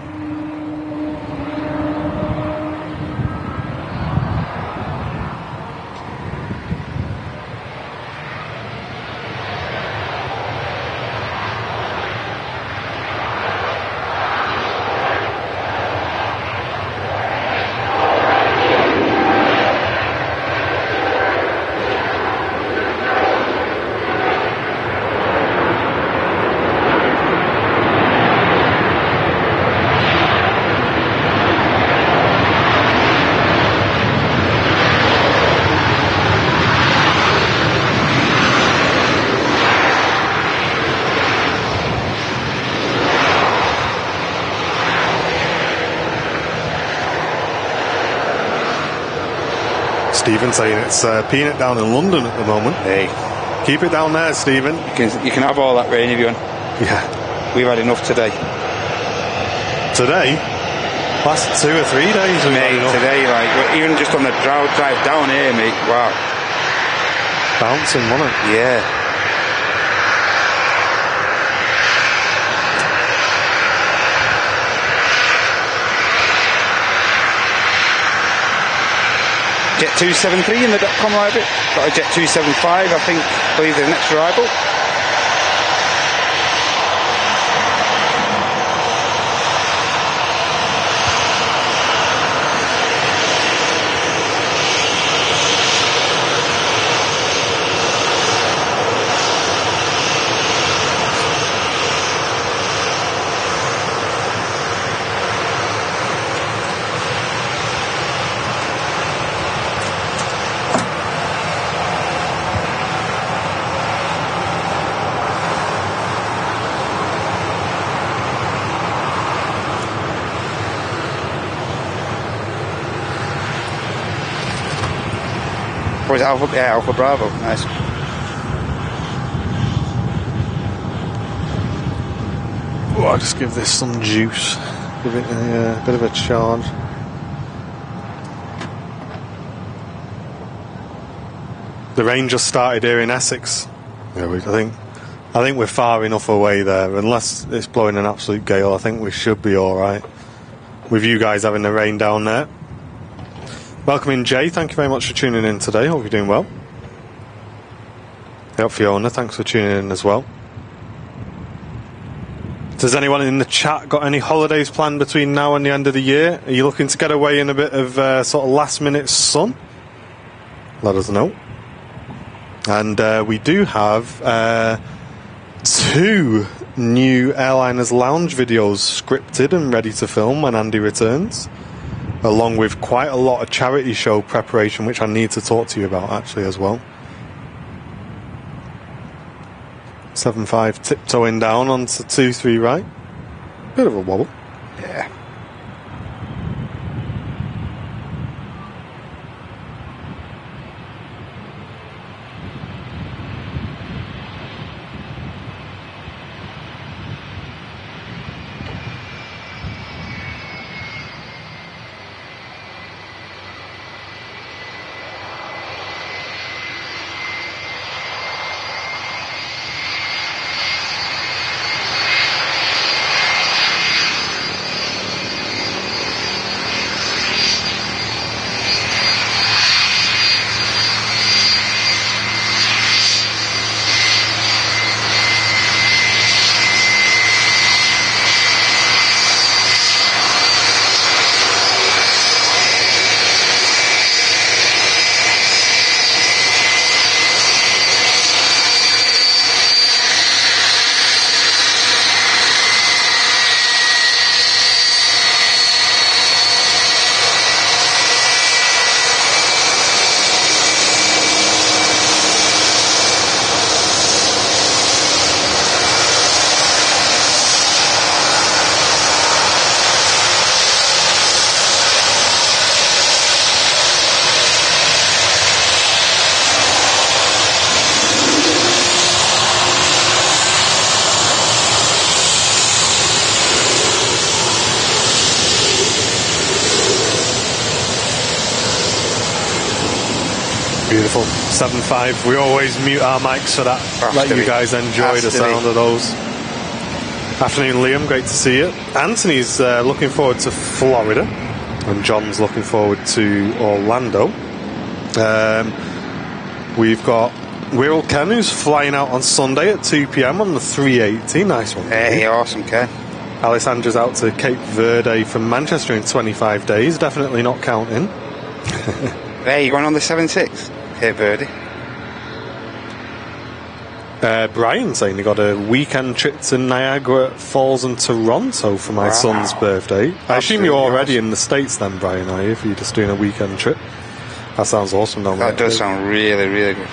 Stephen saying it's peanut down in London at the moment. Hey, keep it down there, Stephen. You can have all that rain if you want. Yeah, we've had enough today. Today, last 2 or 3 days, mate. Today, like even just on the drive down here, mate. Wow, bouncing, wasn't it? Yeah. Jet 273 in the .com library. Got a Jet 275, I believe the next arrival. Or is it Alpha? Yeah, Alpha Bravo. Nice. Oh, I'll just give this some juice. Give it a bit of a charge. The rain just started here in Essex. Yeah, I think we're far enough away there. Unless it's blowing an absolute gale, I think we should be all right. With you guys having the rain down there. Welcome in, Jay. Thank you very much for tuning in today. Hope you're doing well. Yep, Fiona, thanks for tuning in as well. Does anyone in the chat got any holidays planned between now and the end of the year? Are you looking to get away in a bit of sort of last-minute sun? Let us know. And we do have 2 new Airliners Lounge videos scripted and ready to film when Andy returns, along with quite a lot of charity show preparation, which I need to talk to you about actually as well. 7-5 tiptoeing down onto 2-3 right. Bit of a wobble. Yeah. Beautiful. 7-5. We always mute our mics so that let you guys enjoy the sound of those. Afternoon, Liam. Great to see you. Anthony's looking forward to Florida, and John's looking forward to Orlando. We've got Wirral Ken, who's flying out on Sunday at 2 p.m. on the 380. Nice one. Hey, awesome, Ken. Alessandra's out to Cape Verde from Manchester in 25 days. Definitely not counting. Hey, you going on the 7-6? Cape Verde. Brian saying he got a weekend trip to Niagara Falls and Toronto for my son's birthday. I assume you're already in the States then, Brian, are you? If you're just doing a weekend trip. That sounds awesome, don't it? That does sound really, really good.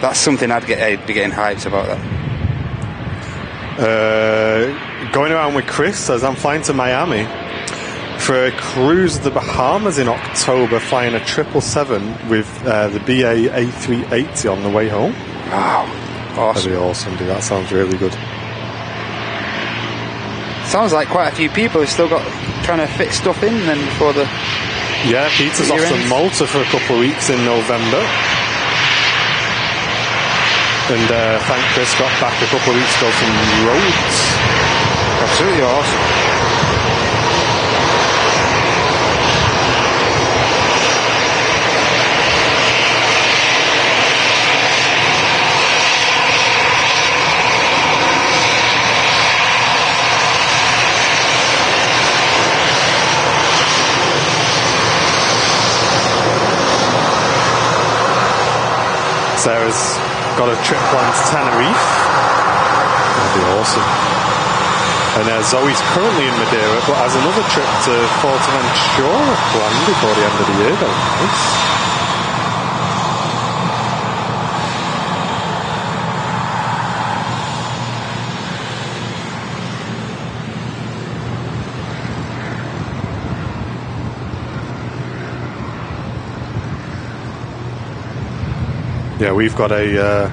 That's something I'd be getting hyped about that. Going around with Chris says, I'm flying to Miami for a cruise to the Bahamas in October, flying a 777 with the BA A380 on the way home. Wow, awesome. That'd be awesome, dude. That sounds really good. Sounds like quite a few people have still got trying to fit stuff in then before the... Yeah, Peter's off to Malta for a couple of weeks in November. And thank Chris got back a couple of weeks ago from Rhodes. Absolutely awesome. Sarah's got a trip planned to Tenerife. That'd be awesome. And Zoe's currently in Madeira, but has another trip to Forteventura planned before the end of the year. Very nice. Yeah, we've got a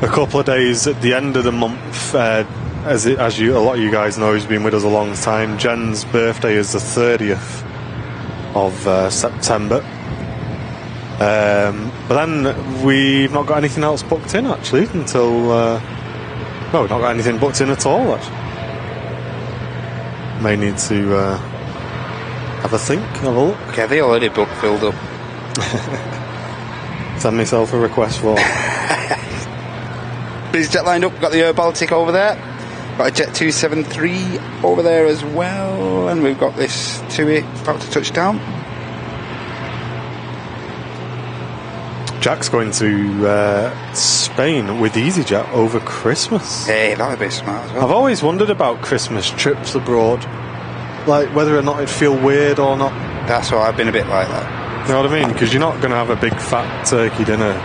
couple of days at the end of the month. As a lot of you guys know, who's been with us a long time. Jen's birthday is the 30th of September. But then we've not got anything else booked in actually until no, we've not got anything booked in at all. Actually, may need to have a think, have a look. Okay, they already booked, filled up. Send myself a request for. BizJet lined up, got the Air Baltic over there. Got a Jet 273 over there as well, and we've got this TUI about to touch down. Jack's going to Spain with EasyJet over Christmas. Hey, that would be smart as well. I've always wondered about Christmas trips abroad, like whether or not it'd feel weird or not. That's why I've been a bit like that. You know what I mean? Because you're not going to have a big fat turkey dinner.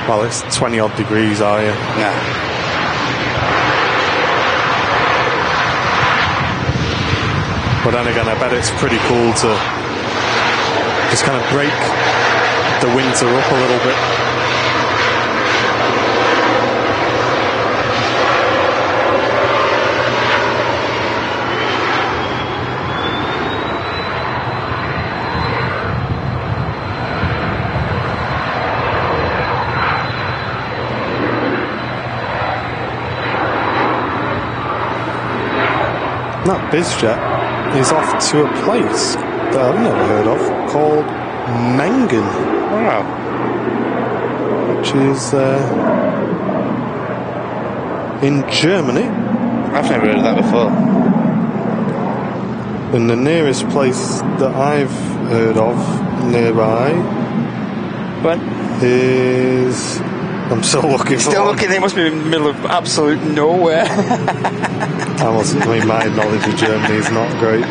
Well, it's 20 odd degrees, are you? Nah. But then again, I bet it's pretty cool to just kind of break the winter up a little bit. That BizJet is off to a place that I've never heard of called Mengen. Wow. Which is in Germany. I've never heard of that before. And the nearest place that I've heard of nearby is... I'm still looking for Still one. looking, they must be in the middle of absolute nowhere. My knowledge of Germany is not great.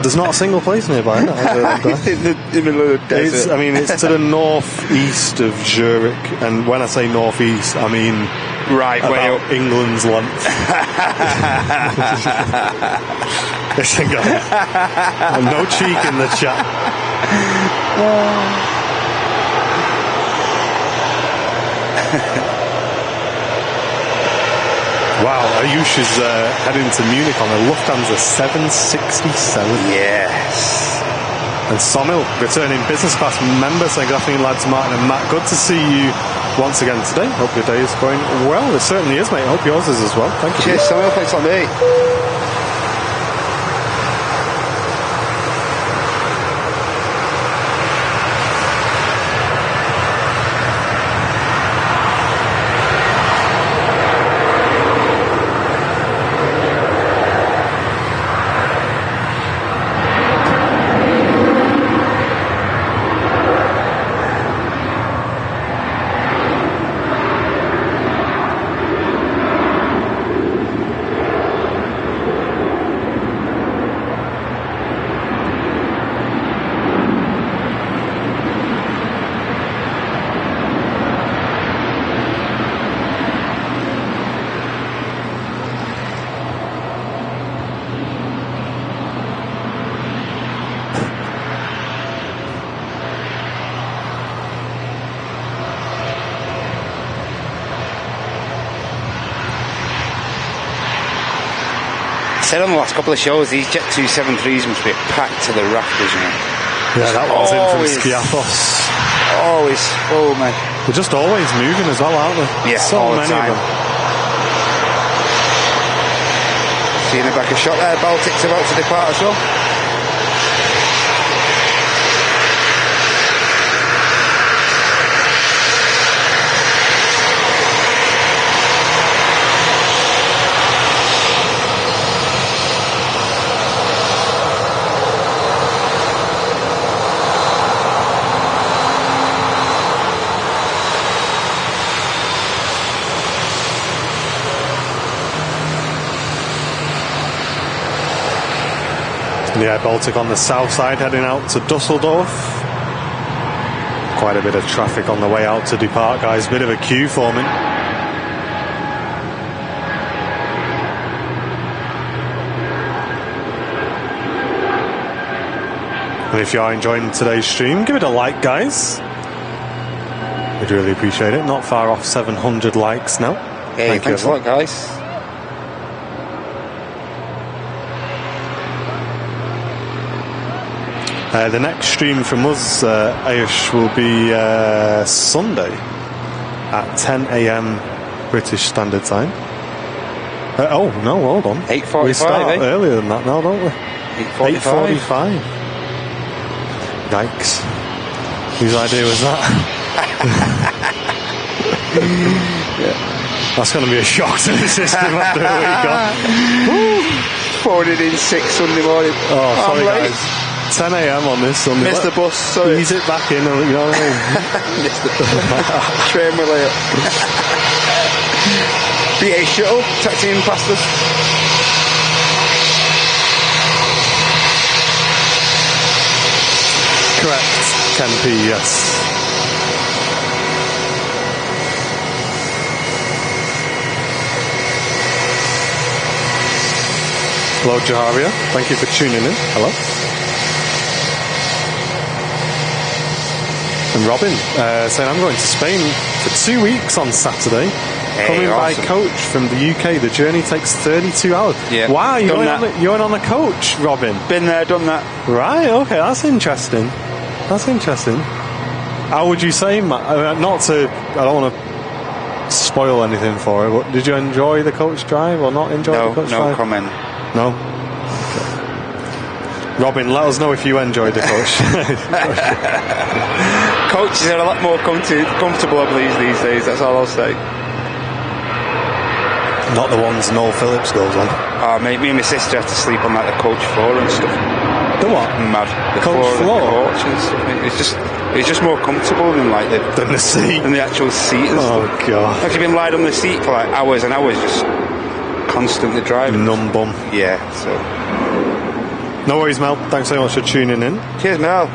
There's not a single place nearby. In the middle of the desert. It's to the northeast of Zurich, and when I say northeast, I mean right way up England's length. Listen, guys, no cheek in the chat. Wow, Ayush is heading to Munich on a Lufthansa 767. Yes. And Somil, returning business class member, saying good afternoon, lads, Martin and Matt. Good to see you once again today. Hope your day is going well. It certainly is, mate. I hope yours is as well. Thank you. Cheers, Somil. Thanks on me. Said on the last couple of shows, these Jet 273s must be packed to the rafters, you know. Yeah, that was in from Always. Skiathos. Always full, man. They're just always moving as well, aren't they? Yeah, so all the many time. of them. Seeing the back of shot there, Baltic's about to depart as well. The Air Baltic on the south side heading out to Dusseldorf. Quite a bit of traffic on the way out to depart, guys. Bit of a queue forming. And if you are enjoying today's stream, give it a like, guys. We'd really appreciate it. Not far off 700 likes now. Hey, thanks a lot, guys. The next stream from us, Ayush, will be Sunday at 10 a.m. British Standard Time. Oh, no, hold on. 8:45, we start eh? earlier than that now, don't we? 8:45. 8:45. Yikes. Whose idea was that? Yeah. That's going to be a shock to the system after a week off. Forwarded in 6 Sunday morning. Oh, sorry late. guys. 10 a.m. on this Sunday. Missed the bus, sorry. Ease it back in, you know what I mean? Missed the bus. Train were late. BA shuttle, taxiing past us. Correct, Ken P, yes. Hello, Jaharia. Thank you for tuning in. Hello. And Robin saying, I'm going to Spain for 2 weeks on Saturday. Coming awesome. by coach from the UK. The journey takes 32 hours. Yeah. Wow, you're going on a coach, Robin. Been there, done that. Right, okay, that's interesting. That's interesting. How would you say, Matt? I don't want to spoil anything for it, but did you enjoy the coach drive or not enjoy the coach drive? No comment. No? Okay. Robin, let us know if you enjoyed the coach. Coaches are a lot more comfortable, I believe, these days. That's all I'll say. Not the ones Noel Phillips goes on. Me and my sister have to sleep on like the coach floor and stuff. The what? Mad. The Coach floor? The porch and stuff. It's just more comfortable than like than the seat. Than the actual seat and stuff. Oh god. I've been lying on the seat for like hours and hours, just constantly driving. Numb bum. Yeah. So. No worries, Mel. Thanks so much for tuning in. Cheers, Mel.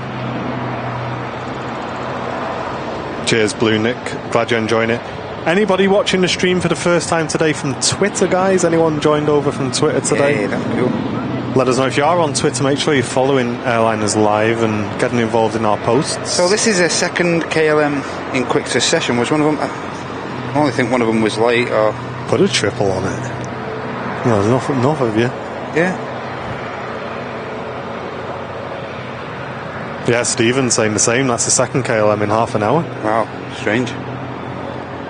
Cheers, Blue Nick. Glad you're enjoying it. Anybody watching the stream for the first time today from Twitter, guys? Anyone joined over from Twitter today? Yeah, that's cool. Let us know if you are on Twitter. Make sure you're following Airliners Live and getting involved in our posts. So this is a second KLM in quick succession. Was one of them? I only think one of them was late. Or put a triple on it. No, there's enough of you. Yeah. Yeah, Stephen's saying the same. That's the second KLM in half an hour. Wow, strange.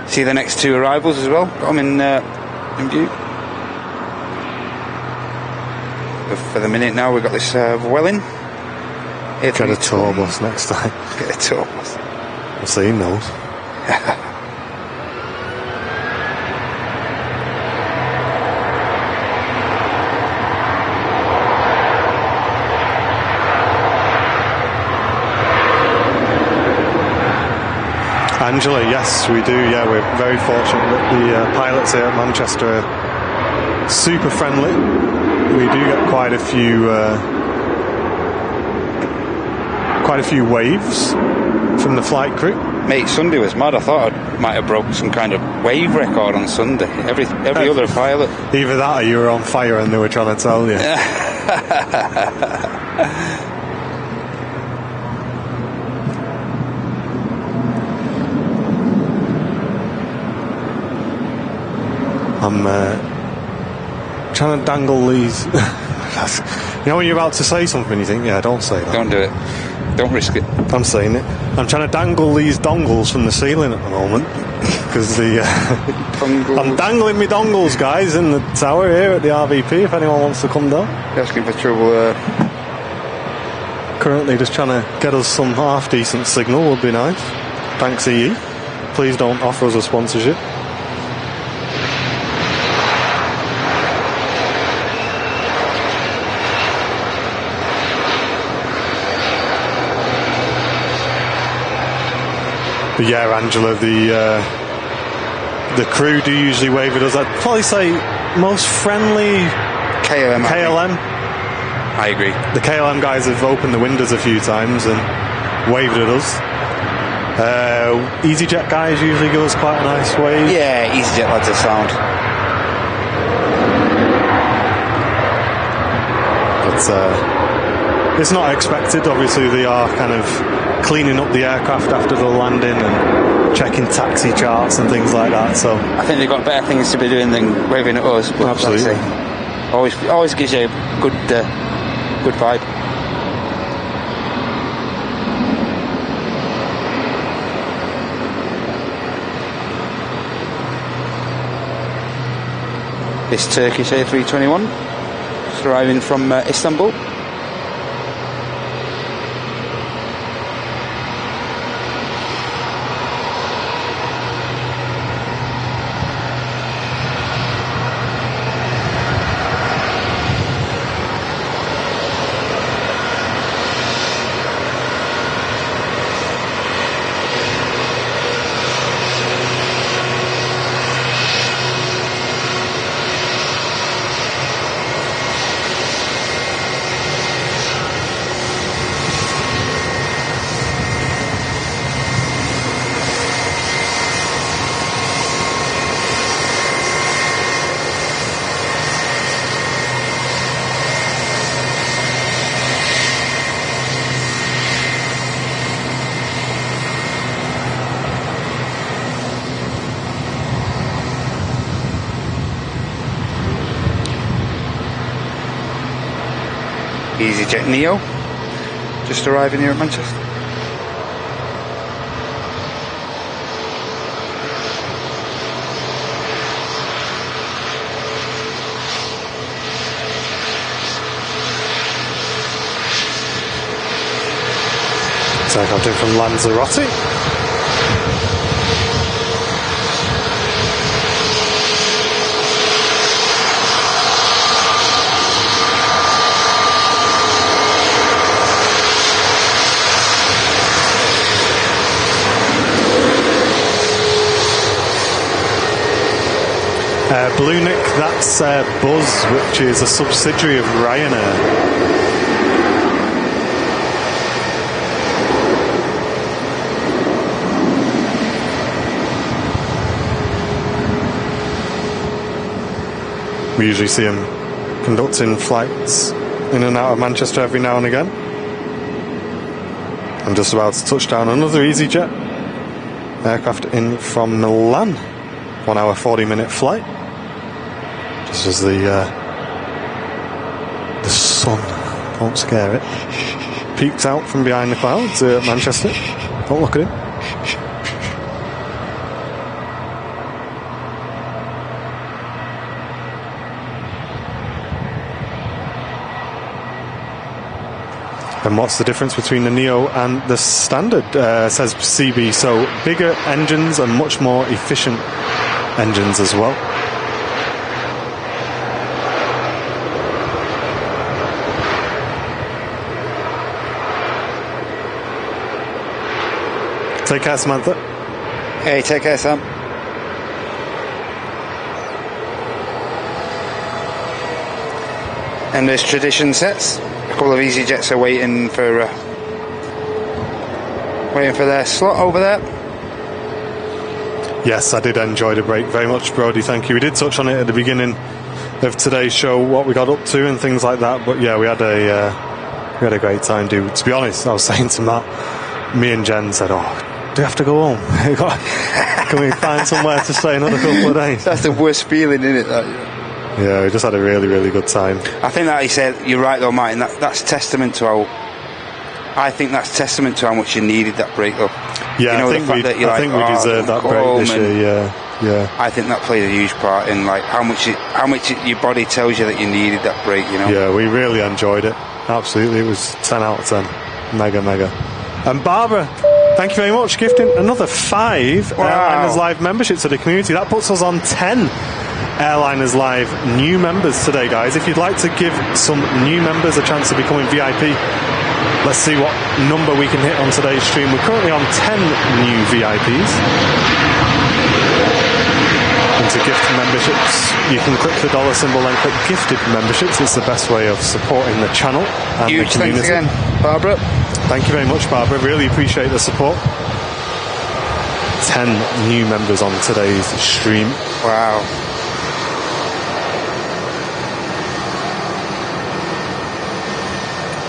See the next 2 arrivals as well. I'm in view. For the minute now, we've got this Welling. Get a tour bus next time. Get a tour bus. I've seen those. Angela, yes, we do. Yeah, we're very fortunate that the pilots here at Manchester are super friendly. We do get quite a few waves from the flight crew. Mate, Sunday was mad. I thought I might have broke some kind of wave record on Sunday. Every other pilot. Either that or you were on fire and they were trying to tell you. I'm trying to dangle these. You know when you're about to say something, you think, yeah, don't say that. Don't do it. Don't risk it. I'm saying it. I'm trying to dangle these dongles from the ceiling at the moment because I'm dangling my dongles, guys, in the tower here at the RVP. If anyone wants to come down, you're asking for trouble. Currently, just trying to get us some half decent signal would be nice. Thanks, EE. Please don't offer us a sponsorship. But yeah, Angela, the crew do usually wave at us. I'd probably say most friendly KLM. I agree. The KLM guys have opened the windows a few times and waved at us. EasyJet guys usually give us quite a nice wave. Yeah, EasyJet lads are sound. But it's not expected. Obviously, they are kind of cleaning up the aircraft after the landing and checking taxi charts and things like that. So I think they've got better things to be doing than waving at us. But absolutely, always gives you a good vibe. This Turkish A321 is arriving from Istanbul. EasyJet Neo, just arriving here at Manchester. So I'm doing from Lanzarote. Blue Nick, that's Buzz, which is a subsidiary of Ryanair. We usually see him conducting flights in and out of Manchester every now and again. I'm just about to touch down another EasyJet aircraft in from Milan. 1 hour 40-minute flight. Just as the sun, don't scare it, peeks out from behind the clouds at Manchester. Don't look at him. And what's the difference between the Neo and the standard, says CB. So bigger engines and much more efficient engines as well. Take care, Samantha. Hey, take care, Sam. And there's tradition sets. A couple of EasyJets are waiting for their slot over there. Yes, I did enjoy the break very much, Brody. Thank you. We did touch on it at the beginning of today's show, what we got up to and things like that. But yeah, we had a great time, dude. To be honest, I was saying to Matt, me and Jen said, "Oh, do we have to go home? Can we find somewhere to stay another couple of days?" That's the worst feeling, isn't it? That, yeah, we just had a really, really good time. I think that he said, you're right though, Martin, that's testament to how... I think that's testament to how much you needed that break up. Yeah, you know, I think we deserve that break this year, yeah. I think that played a huge part in like how much your body tells you that you needed that break, you know? Yeah, we really enjoyed it. Absolutely, it was 10 out of 10. Mega. And Barbara, thank you very much, gifting another 5 Airliners Live memberships to the community. That puts us on 10 Airliners Live new members today, guys. If you'd like to give some new members a chance of becoming VIP, let's see what number we can hit on today's stream. We're currently on 10 new VIPs. And to gift memberships, you can click the dollar symbol and click gifted memberships. It's the best way of supporting the channel and huge the community. Thanks again, Barbara. Thank you very much, Barbara. Really appreciate the support. 10 new members on today's stream. Wow.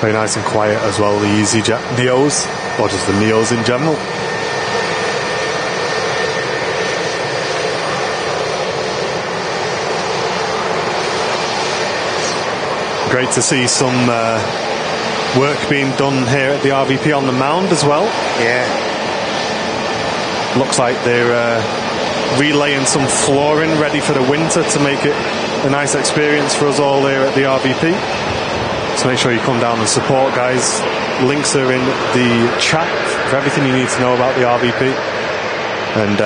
Very nice and quiet as well, the EasyJet Neos, or just the Neos in general. Great to see some work being done here at the RVP on the mound as well. Yeah. Looks like they're relaying some flooring ready for the winter to make it a nice experience for us all here at the RVP. So make sure you come down and support, guys. Links are in the chat for everything you need to know about the RVP. And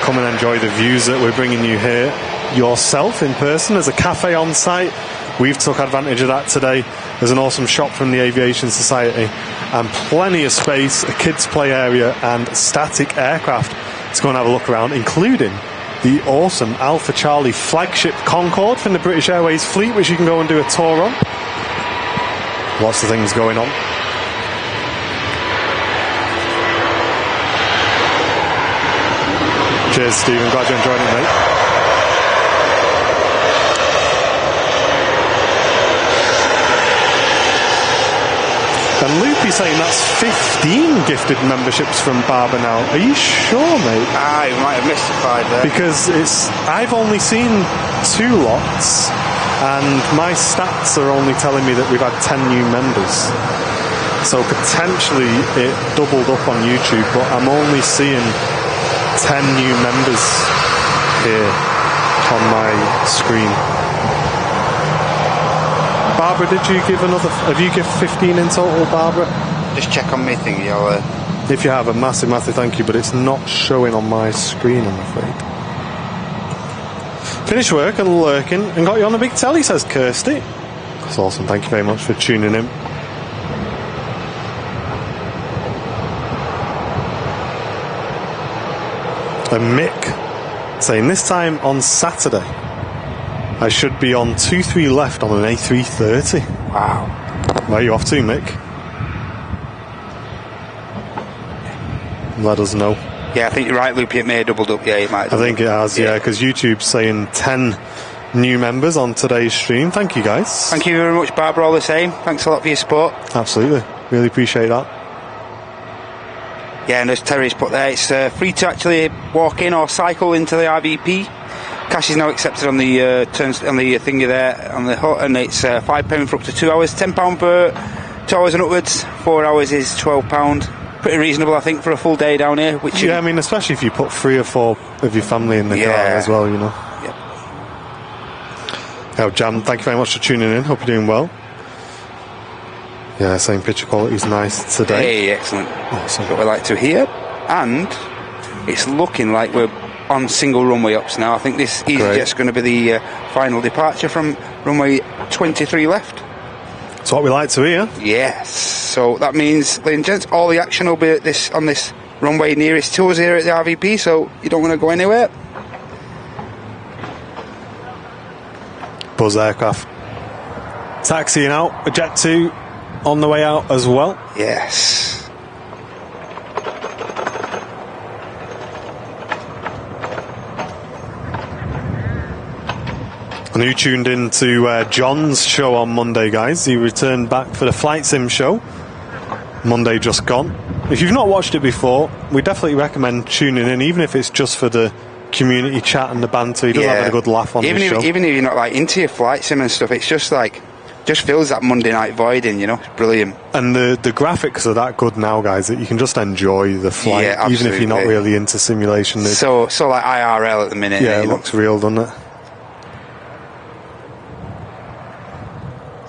come and enjoy the views that we're bringing you here yourself in person. There's a cafe on site. We've took advantage of that today. There's an awesome shop from the Aviation Society and plenty of space, a kids play area and static aircraft to go and have a look around, including the awesome Alpha Charlie flagship Concorde from the British Airways fleet, which you can go and do a tour on. Lots of things going on. Cheers, Stephen. Glad you enjoyed it, mate. And Loopy saying that's 15 gifted memberships from Barber now. Are you sure, mate? You might have mystified there. Because I've only seen 2 lots. and my stats are only telling me that we've had 10 new members. So potentially it doubled up on YouTube, but I'm only seeing 10 new members here on my screen. Barbara, did you give another? Have you given 15 in total, Barbara? Just check on my thingy. If you have, a massive thank you, but it's not showing on my screen, I'm afraid. Finished work and lurking and got you on the big telly, says Kirsty. That's awesome. Thank you very much for tuning in. And Mick saying this time on Saturday I should be on 2-3 left on an A330. Wow. Where are you off to, Mick? Let us know. Yeah, I think you're right, Loopy. It may have doubled up. Yeah, it might. I think it has, yeah, because YouTube's saying 10 new members on today's stream. Thank you, guys. Thank you very much, Barbara, all the same. Thanks a lot for your support. Absolutely. Really appreciate that. Yeah, and as Terry's put there, it's free to actually walk in or cycle into the RVP. Cash is now accepted on the turns on the thingy there on the hut, and it's £5 for up to 2 hours, £10 for 2 hours and upwards. 4 hours is £12. Pretty reasonable, I think, for a full day down here. Which I mean, especially if you put 3 or 4 of your family in the car as well, you know. Yep. Oh, Jam, thank you very much for tuning in. Hope you're doing well. Yeah, same picture quality is nice today. Hey, excellent. Awesome. That's what we like to hear. And it's looking like we're on single runway ups now. I think this EasyJet's going to be the final departure from runway 23 left. That's what we like to hear. Yes. So that means, ladies and gents, all the action will be at on this runway nearest to us here at the RVP, so you don't want to go anywhere. Buzz aircraft. Taxiing out, a Jet 2 on the way out as well. Yes. And you tuned in to John's show on Monday, guys. He returned back for the Flight Sim show. Monday just gone. If you've not watched it before, we definitely recommend tuning in, even if it's just for the community chat and the banter. He does have a good laugh on the show. Even if you're not like into your Flight Sim and stuff, it's just like, just fills that Monday night void in, you know. It's brilliant. And the graphics are that good now, guys, that you can just enjoy the flight, even if you're not really into simulation. So like IRL at the minute. Yeah, it looks real, doesn't it?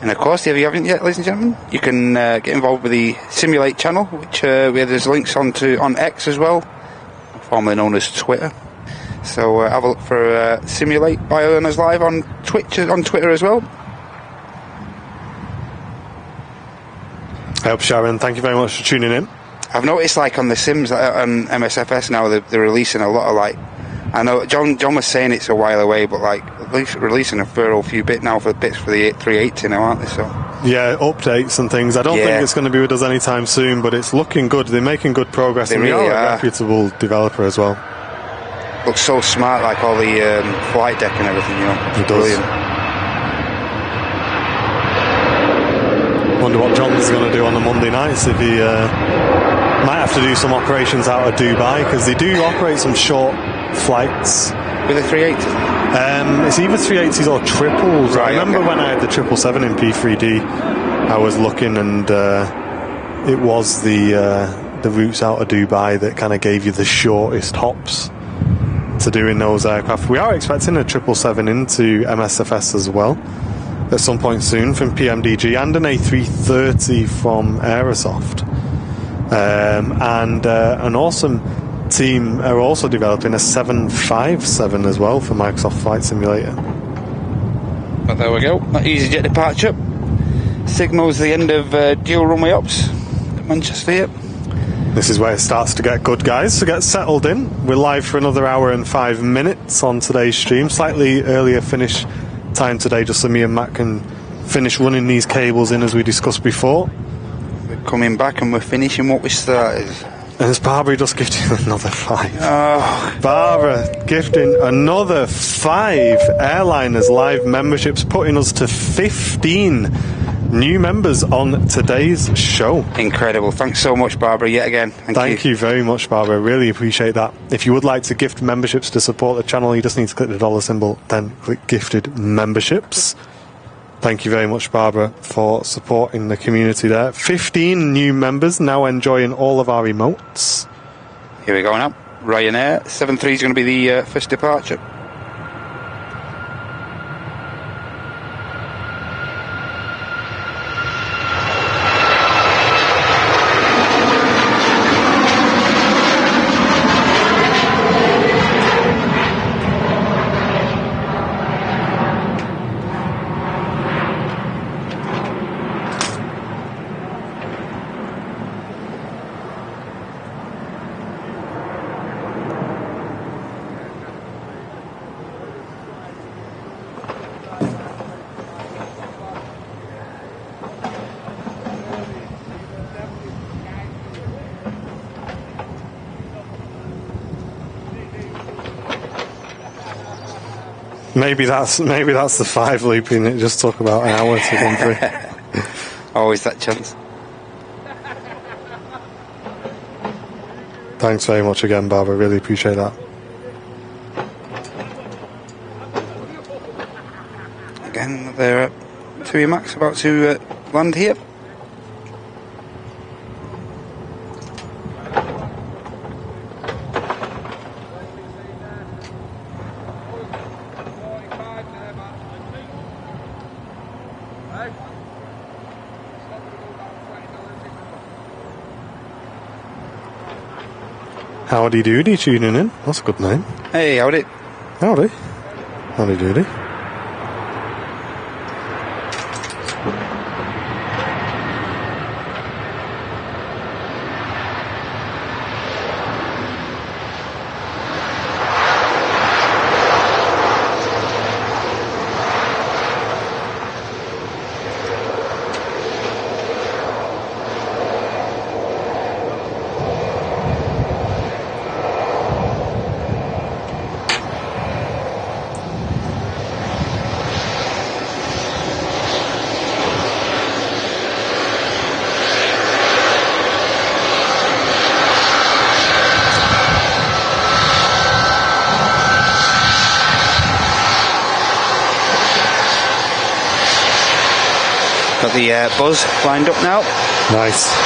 And of course, if you haven't yet, ladies and gentlemen, you can get involved with the Simulate channel, which where there's links on X as well, formerly known as Twitter. So have a look for Simulate by Owners Live on Twitter as well. I hope, Sharon, thank you very much for tuning in. I've noticed, like, on the Sims on MSFS now, they're releasing a lot of, like, I know John was saying it's a while away, but like at least releasing a few bits for the 380 now, aren't they? So yeah, updates and things. I don't think it's going to be with us anytime soon, but it's looking good. They're making good progress. They really are. A reputable developer as well. Looks so smart, like all the flight deck and everything. You know, it does. Brilliant. Wonder what John's going to do on the Monday nights, if he might have to do some operations out of Dubai, because they do operate some short flights with the 380s. It's either 380s or triples. Right, I remember when I had the 777 in P3D, I was looking, and it was the routes out of Dubai that kind of gave you the shortest hops to do in those aircraft. We are expecting a 777 into MSFS as well at some point soon from PMDG, and an A330 from Aerosoft, and an awesome team are also developing a 757 as well for Microsoft Flight Simulator. But there we go, that EasyJet departure signals the end of dual runway ops at Manchester here. This is where it starts to get good, guys, so get settled in. We're live for another hour and 5 minutes on today's stream. Slightly earlier finish time today, just so me and Matt can finish running these cables in as we discussed before. We're coming back and we're finishing what we started. And it's Barbara just gifting another 5. Oh. Barbara gifting another 5 airliners live memberships, putting us to 15 new members on today's show. Incredible. Thanks so much, Barbara, yet again. Thank you very much, Barbara. Really appreciate that. If you would like to gift memberships to support the channel, you just need to click the dollar symbol, then click gifted memberships. Thank you very much, Barbara, for supporting the community there. 15 new members now enjoying all of our emotes. Here we go now. Ryanair 73 is going to be the first departure. Maybe that's the 5 looping. It just took about an hour to come through. Always that chance. Thanks very much again, Barbara. Really appreciate that. Again, they're TUI Max about to land here. Howdy doody tuning in. That's a good name. Hey, howdy. Howdy. Howdy doody. Got the buzz lined up now. Nice.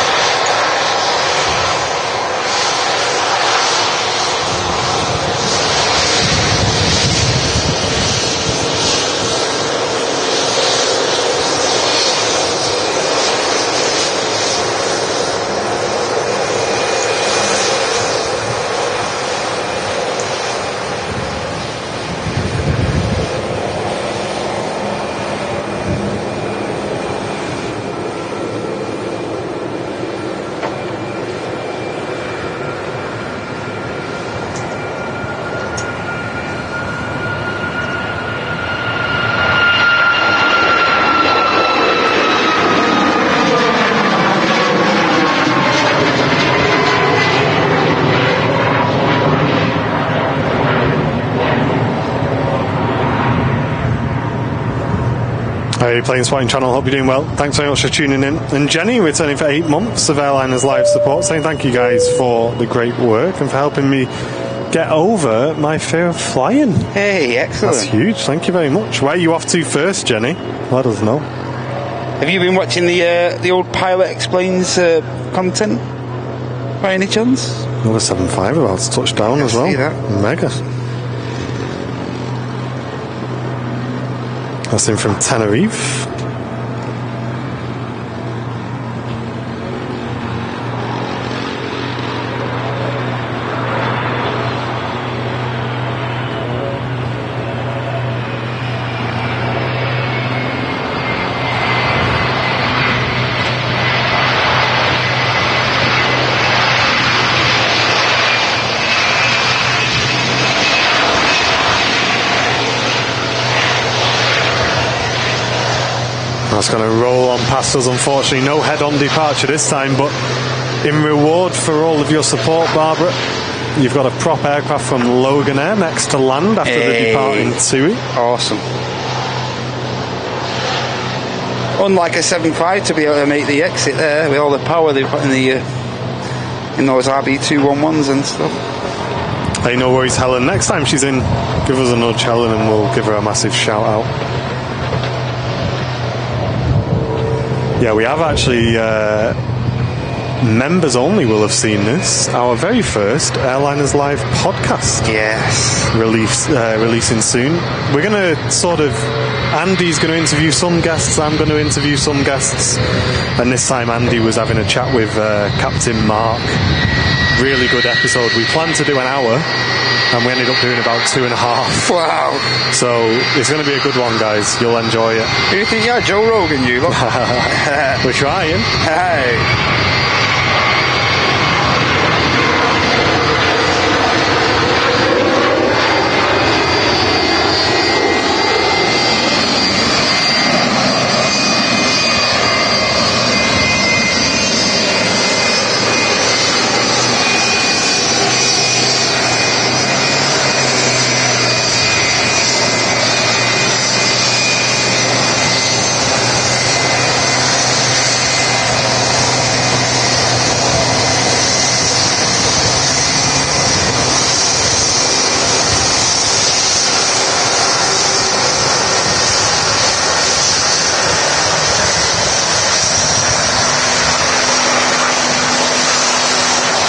Hey, Plane Spotting channel, hope you're doing well. Thanks very much for tuning in. And Jenny, returning for 8 months of Airliners Live support, saying thank you guys for the great work and for helping me get over my fear of flying. Hey, excellent. That's huge, thank you very much. Where are you off to first, Jenny? Let us know. Have you been watching the old Pilot Explains content by any chance? Another 7.5 about to touch down as well. See that. Mega. That's in from Tenerife. That's going to roll on past us, unfortunately. No head-on departure this time, but in reward for all of your support, Barbara, you've got a prop aircraft from Logan Air next to land after the departing TUI. Awesome. Unlike a 7.5 to be able to make the exit there with all the power they've got in those RB211s and stuff. Hey, no worries, Helen. Next time she's in, give us a nudge, Helen, and we'll give her a massive shout out. Yeah, we have actually, members only will have seen this. Our very first Airliners Live podcast. Yes. Releasing soon. We're going to Andy's going to interview some guests, I'm going to interview some guests. And this time Andy was having a chat with Captain Mark. Really good episode. We planned to do an hour, and we ended up doing about 2.5. Wow. So it's going to be a good one, guys. You'll enjoy it. Who do you think you're, Joe Rogan, you look? We're trying. Hey.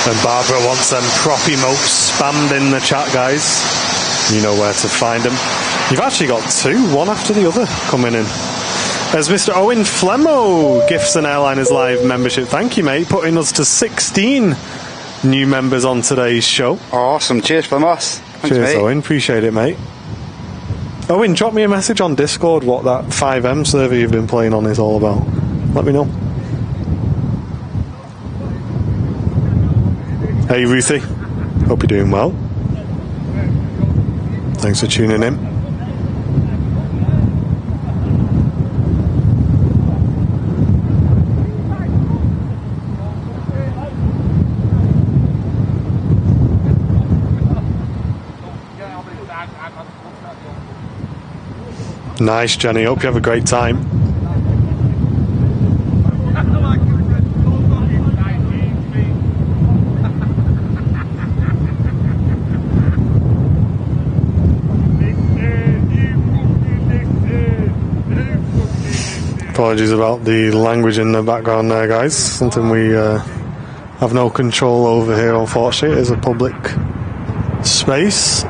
And Barbara wants them prop emotes spammed in the chat, guys. You know where to find them. You've actually got two, one after the other, coming in. There's Mr. Owen Flemmo gifts an Airliners Live membership. Thank you, mate. Putting us to 16 new members on today's show. Awesome. Cheers from us. Thanks, Cheers, mate. Owen. Appreciate it, mate. Owen, drop me a message on Discord what that 5M server you've been playing on is all about. Let me know. Hey Ruthie, hope you're doing well. Thanks for tuning in. Nice, Jenny. Hope you have a great time. Apologies about the language in the background there, guys. Something we have no control over here, unfortunately. It is a public space.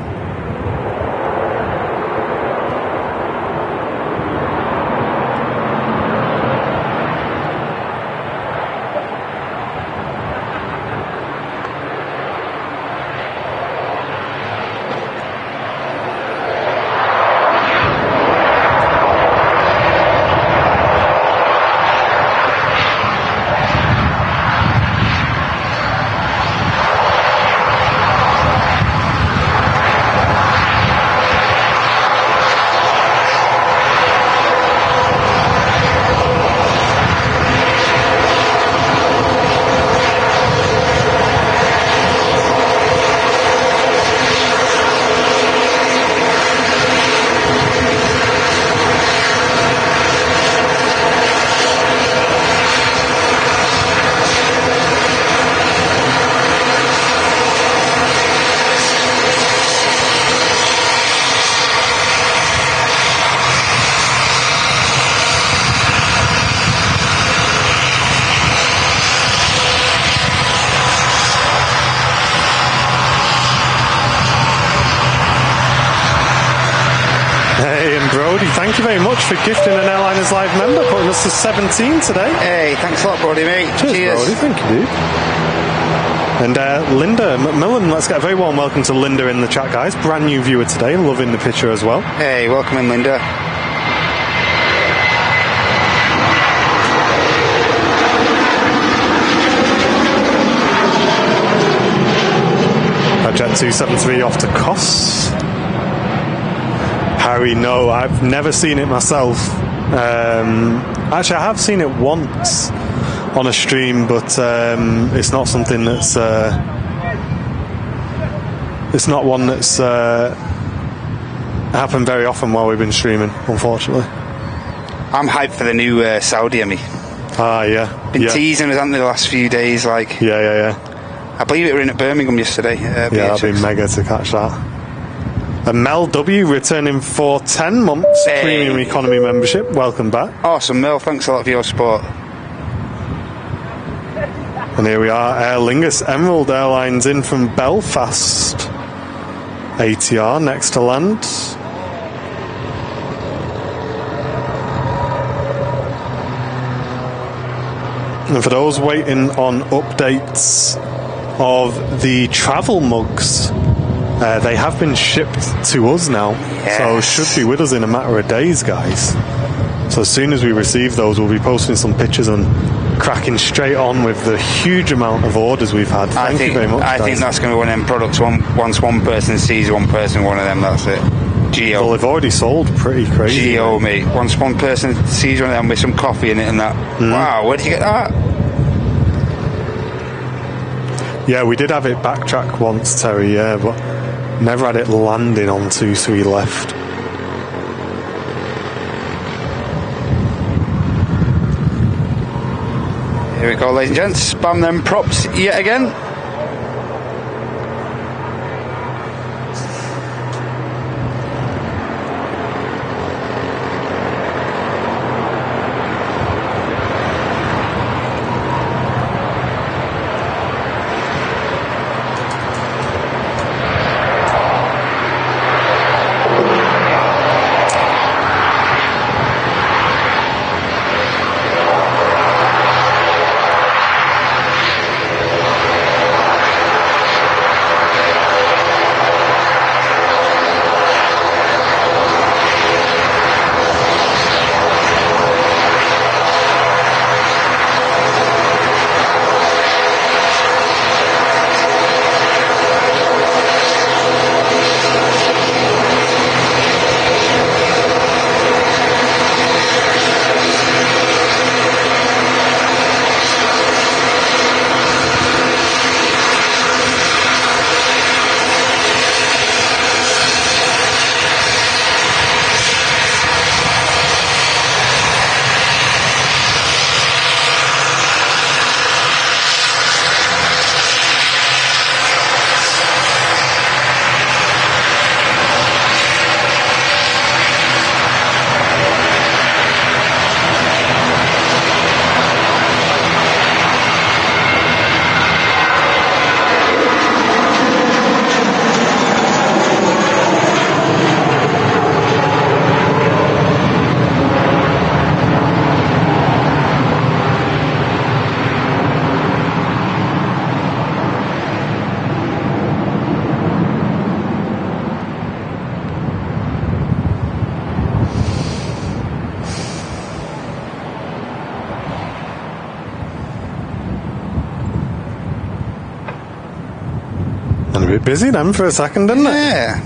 Thank you very much for gifting an Airliners Live member, putting us to 17 today. Hey, thanks a lot, Brody, mate. Cheers. Brody. Thank you, dude. And Linda McMillan, let's get a very warm welcome to Linda in the chat, guys. Brand new viewer today, loving the picture as well. Hey, welcome in, Linda. Jet 273 off to Kos. Harry, no, I've never seen it myself. Actually, I have seen it once on a stream, but it's not something that's it's not one that's happened very often while we've been streaming, unfortunately. I'm hyped for the new Saudi Emmy. Yeah. Been teasing us, haven't they, the last few days? Like, yeah. I believe it were in at Birmingham yesterday. Yeah, that'd be mega to catch that. And Mel W returning for 10 months premium economy membership. Welcome back. Awesome, Mel. Thanks a lot for your support. And here we are, Aer Lingus Emerald Airlines in from Belfast. ATR next to land. And for those waiting on updates of the travel mugs, they have been shipped to us now. Yes. So should be with us in a matter of days, guys. So as soon as we receive those, we'll be posting some pictures and cracking straight on with the huge amount of orders we've had. Thank you very much, I think that's going to be one of them products. Once one person sees one person, one of them, that's it. Geo. Well, they've already sold pretty crazy. Geo, mate. Once one person sees one of them with some coffee in it and that, wow, where did you get that? Yeah, we did have it backtrack once, Terry, yeah, but never had it landing onto, so we left. Here we go, ladies and gents. Spam them props yet again. And a bit busy then for a second, didn't it? Yeah.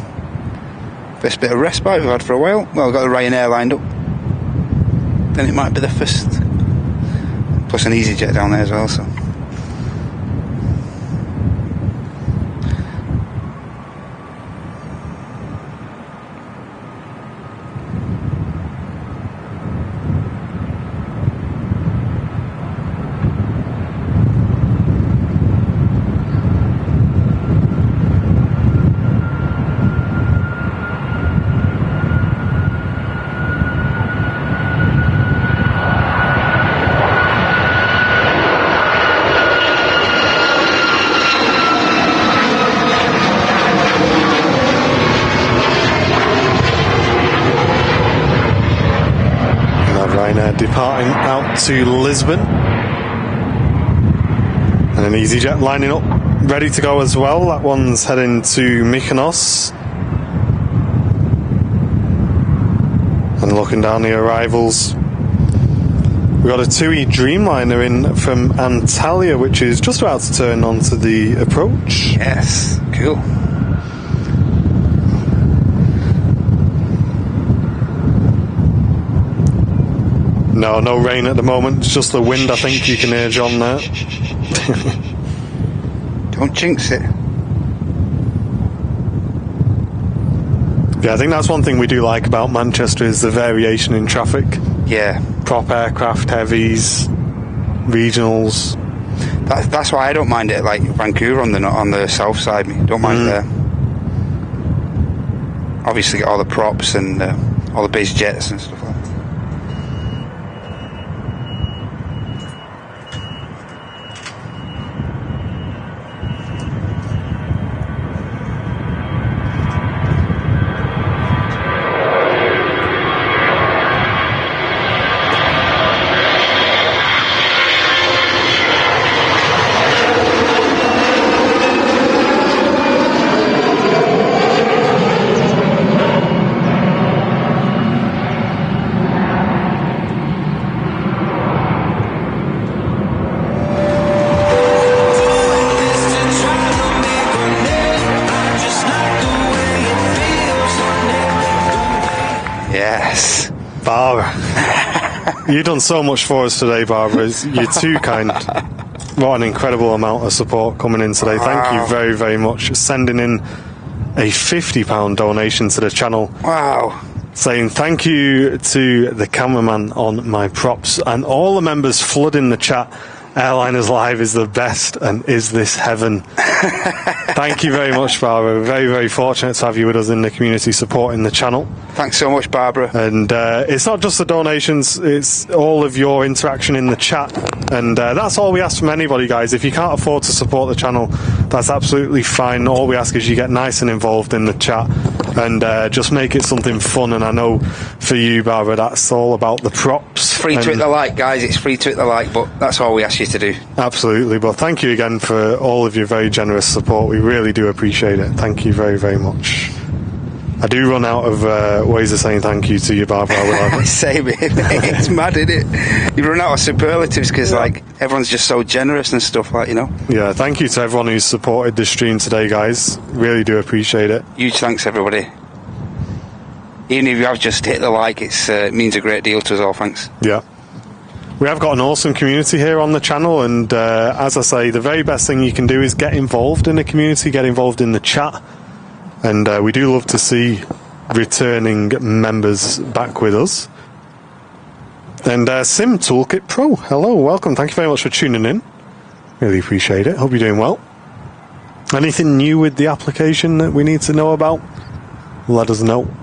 First bit of respite we've had for a while. Well, we've got the Ryanair lined up. Then it might be the first. Plus an EasyJet down there as well, so. Departing out to Lisbon, and an EasyJet lining up ready to go as well. That one's heading to Mykonos. And looking down the arrivals, we got a TUI Dreamliner in from Antalya, which is just about to turn onto the approach. Yes, cool. No rain at the moment. It's just the wind, I think you can hear John there. Don't jinx it. Yeah, I think that's one thing we do like about Manchester is the variation in traffic. Yeah. Prop aircraft, heavies, regionals. That's why I don't mind it like Vancouver on the south side. Don't mind there. Obviously, get all the props and all the base jets and stuff like that. You've done so much for us today, Barbara. You're too kind. What an incredible amount of support coming in today. Thank you very, very much. Sending in a £50 donation to the channel. Wow. Saying thank you to the cameraman on my props and all the members flooding the chat. Airliners Live is the best, and is this heaven? Thank you very much, Barbara. Very, very fortunate to have you with us in the community supporting the channel. Thanks so much, Barbara. And it's not just the donations, it's all of your interaction in the chat. And that's all we ask from anybody, guys. If you can't afford to support the channel, that's absolutely fine. All we ask is you get nice and involved in the chat and just make it something fun. And I know for you, Barbara, that's all about the props. Free to hit the like, guys. It's free to hit the like, but that's all we ask you to do. Absolutely. But thank you again for all of your very generous support. We really do appreciate it. Thank you very, very much. I do run out of ways of saying thank you to you, Barbara. Same here. It's mad, isn't it? You run out of superlatives because, like, everyone's just so generous and stuff, like, you know. Yeah, thank you to everyone who's supported this stream today, guys. Really do appreciate it. Huge thanks, everybody. Even if you have just hit the like, it means a great deal to us all. Thanks. Yeah. We have got an awesome community here on the channel, and as I say, the very best thing you can do is get involved in the community, get involved in the chat, and we do love to see returning members back with us. And Sim Toolkit Pro, hello, welcome, thank you very much for tuning in. Really appreciate it, hope you're doing well. Anything new with the application that we need to know about? Let us know.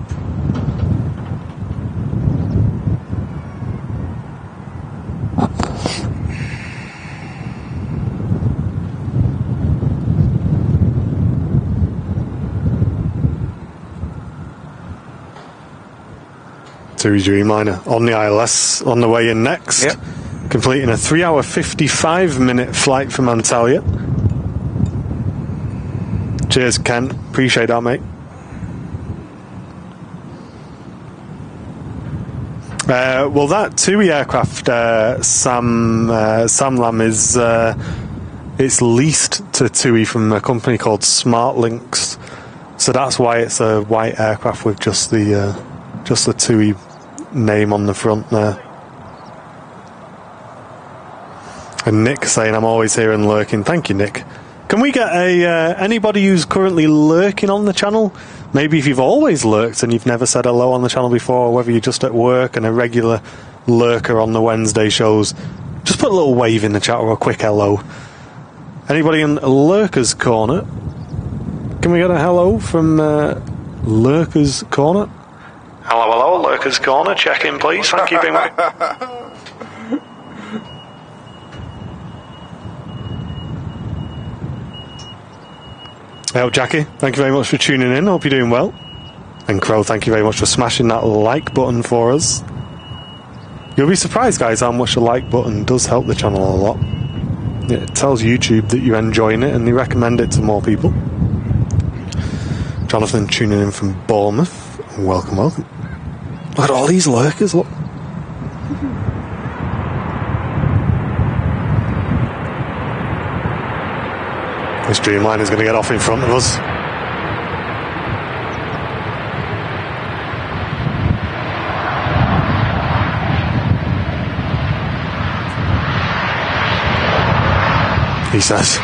TUI Dreamliner on the ILS on the way in next. Yep. Completing a 3-hour 55-minute flight from Antalya. Cheers, Ken. Appreciate that, mate. Well, that TUI aircraft, Sam Lam, is it's leased to TUI from a company called Smart Links, so that's why it's a white aircraft with just the TUI name on the front there. And Nick saying I'm always here and lurking. Thank you, Nick. Can we get anybody who's currently lurking on the channel? Maybe if you've always lurked and you've never said hello on the channel before, or whether you're just at work and a regular lurker on the Wednesday shows, just put a little wave in the chat or a quick hello. Anybody in Lurker's Corner? Can we get a hello from Lurker's Corner? Hello, Lurker's Corner. Check in, please. Thank you very much. Hello, Jackie. Thank you very much for tuning in. Hope you're doing well. And Crow, thank you very much for smashing that like button for us. You'll be surprised, guys, how much the like button does help the channel a lot. It tells YouTube that you're enjoying it and they recommend it to more people. Jonathan tuning in from Bournemouth. Welcome, welcome. Look at all these lurkers, look. This Dreamliner is going to get off in front of us. He says.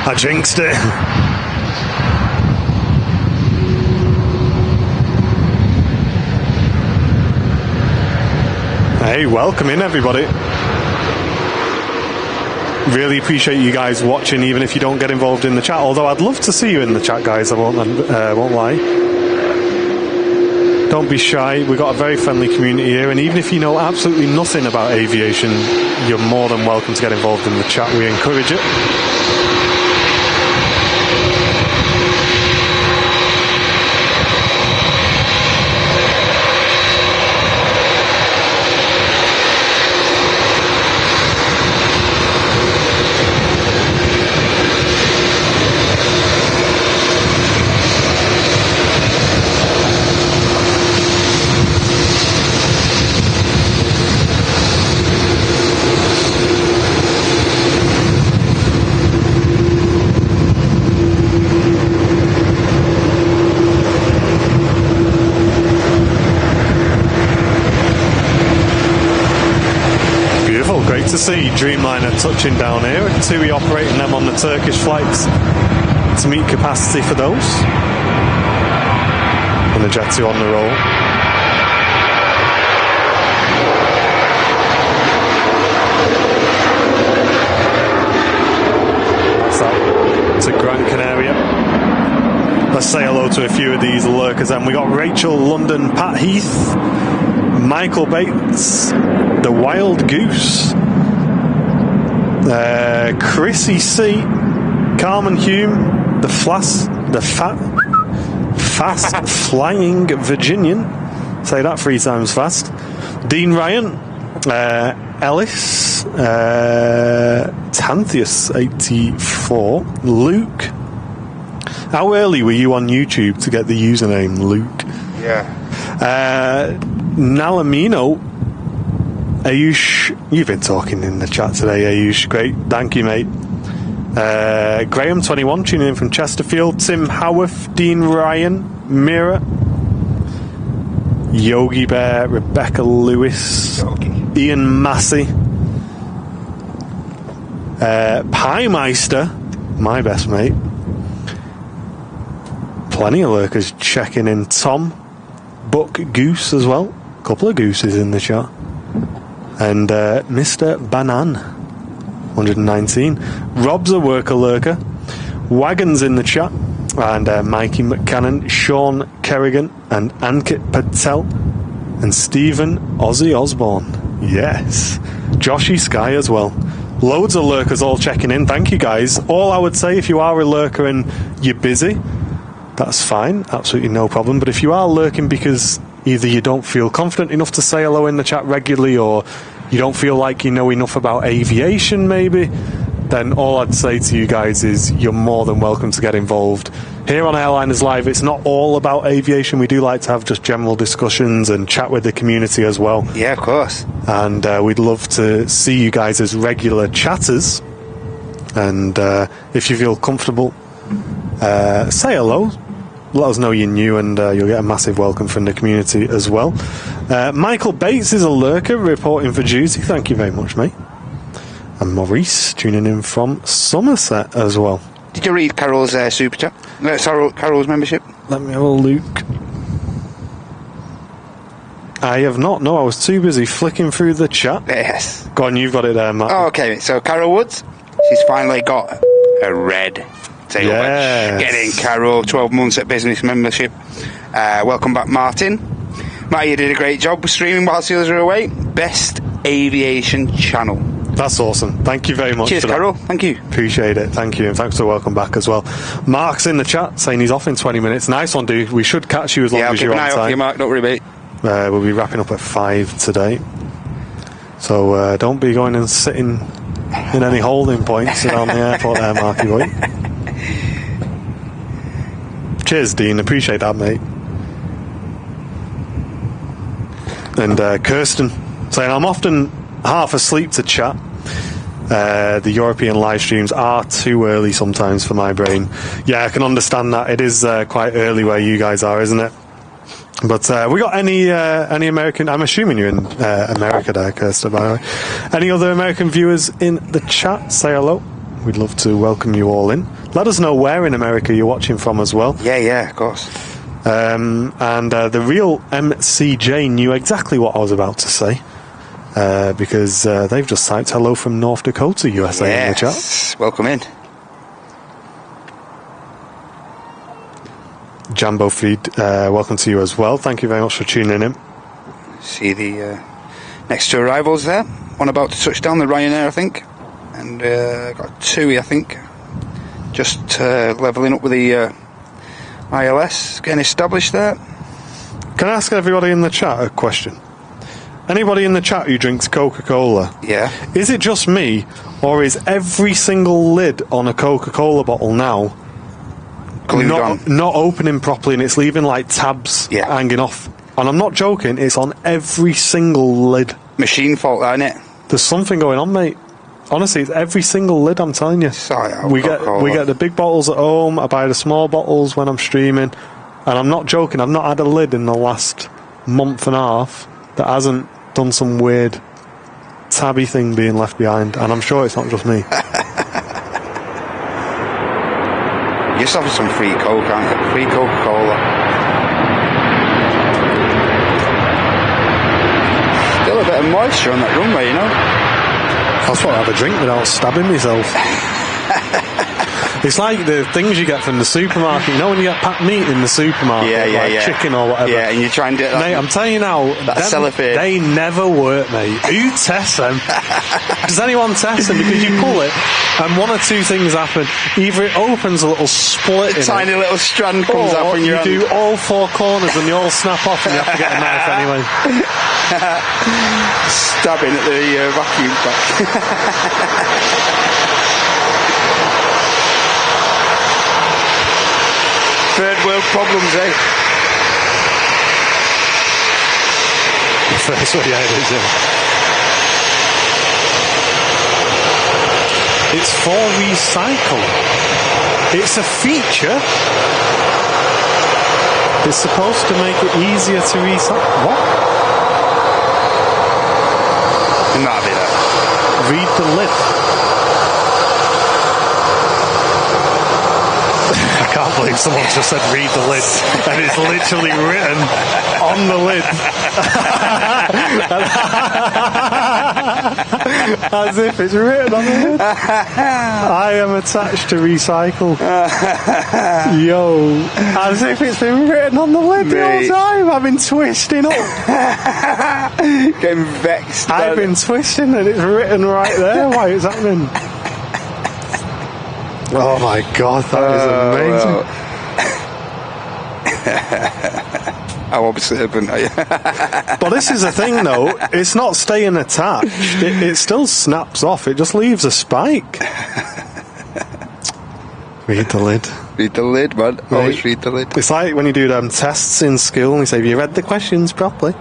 I jinxed it. Hey, welcome in, everybody. Really appreciate you guys watching, even if you don't get involved in the chat. Although I'd love to see you in the chat, guys. I won't lie. Don't be shy. We've got a very friendly community here, and even if you know absolutely nothing about aviation, you're more than welcome to get involved in the chat. We encourage it. to see Dreamliner touching down here. TUI operating them on the Turkish flights to meet capacity for those. And the Jet 2 on the roll. To Gran Canaria. Let's say hello to a few of these lurkers, and we got Rachel London, Pat Heath, Michael Bates, the Wild Goose, Chrissy C, Carmen Hume, the fast flying Virginian, say that 3 times fast, Dean Ryan, Ellis, Tantheus 84, Luke. How early were you on YouTube to get the username Luke? Yeah. Nalamino, Ayush, you've been talking in the chat today, Ayush. Great, thank you, mate. Graham 21 tuning in from Chesterfield. Tim Howarth, Dean Ryan, Mira, Yogi Bear, Rebecca Lewis, Ian Massey, Pie Meister, my best mate. Plenty of lurkers checking in. Tom, Buck Goose as well. A couple of gooses in the chat. And Mr. Banan, 119. Rob's a worker lurker. Wagons in the chat. And Mikey McCannon, Sean Kerrigan, and Ankit Patel, and Stephen Ozzy Osborne. Yes. Joshy Sky as well. Loads of lurkers all checking in. Thank you, guys. All I would say, if you are a lurker and you're busy, that's fine. Absolutely no problem. But if you are lurking because either you don't feel confident enough to say hello in the chat regularly, or you don't feel like you know enough about aviation maybe, then all I'd say to you guys is you're more than welcome to get involved. Here on Airliners Live, it's not all about aviation. We do like to have just general discussions and chat with the community as well. Yeah, of course. And we'd love to see you guys as regular chatters. And if you feel comfortable, say hello. Let us know you're new, and you'll get a massive welcome from the community as well. Michael Bates is a lurker reporting for duty. Thank you very much, mate. And Maurice tuning in from Somerset as well. Did you read Carol's super chat? Carol's membership? Let me have a look. I have not. No, I was too busy flicking through the chat. Yes. Go on, you've got it there, Matt. Oh, okay. So Carol Woods, she's finally got a red tail wedge. Get in, Carol. 12 months at business membership. Welcome back, Martin. Matt, you did a great job with streaming while the others are away. Best aviation channel. That's awesome. Thank you very much. Cheers, for that. Carol. Thank you. Appreciate it. Thank you. And thanks for welcome back as well. Mark's in the chat saying he's off in 20 minutes. Nice one, dude. We should catch you as long as you're on time. Yeah, Mark. Don't worry, mate. We'll be wrapping up at 5 today. So don't be going and sitting in any holding points around the airport there, Marky boy. Cheers, Dean. Appreciate that, mate. And Kirsten saying, I'm often half asleep to chat. The European live streams are too early sometimes for my brain. Yeah, I can understand that. It is quite early where you guys are, isn't it? But we got any American... I'm assuming you're in America there, Kirsten, by the way. Any other American viewers in the chat? Say hello. We'd love to welcome you all in. Let us know where in America you're watching from as well. Yeah, of course. And the real MCJ knew exactly what I was about to say. Because they've just typed hello from North Dakota, USA in the chat. Welcome in. Jambo Feed, welcome to you as well. Thank you very much for tuning in. See the next two arrivals there. One about to touch down, the Ryanair, I think. And got TUI, I think. Just levelling up with the ILS, getting established there. Can I ask everybody in the chat a question? Anybody in the chat who drinks Coca-Cola? Yeah. Is it just me, or is every single lid on a Coca-Cola bottle now not opening properly, and it's leaving like tabs hanging off? And I'm not joking, it's on every single lid. Machine fault, that, isn't it? There's something going on, mate. Honestly, it's every single lid, I'm telling you. Sorry, we get the big bottles at home, I buy the small bottles when I'm streaming, and I'm not joking, I've not had a lid in the last month and a half that hasn't done some weird tabby thing being left behind, and I'm sure it's not just me. You're just having some free Coke, aren't you? Free Coca-Cola. Still a bit of moisture on that runway, you know? That's what I have a drink without stabbing myself. It's like the things you get from the supermarket. You know when you get packed meat in the supermarket, chicken or whatever. Yeah, and you try and do it. Mate, I'm telling you now, they never work, mate. Who tests them? Does anyone test them? Because you pull it, and one or two things happen. Either it opens a little split, a tiny little strand comes up when you do all four corners and they all snap off, and you have to get a knife anyway. Stabbing at the vacuum pack. Third world problems, eh? First one, yeah, it is, yeah. It's for recycle. It's a feature. It's supposed to make it easier to recycle. What? It might be that. Read the lid. I can't believe someone just said read the lid, and it's literally written on the lid. As if it's written on the lid. I am attached to recycle. Yo, as if it's been written on the lid the whole time. I've been twisting up. Getting vexed. I've been twisting and it's written right there while it's happening. Oh my god, that is amazing. Well. I'm obviously urban, are you? But this is the thing though, it's not staying attached, it still snaps off, it just leaves a spike. Read the lid. Read the lid, man. Right. Always read the lid. It's like when you do them tests in school and you say, have you read the questions properly?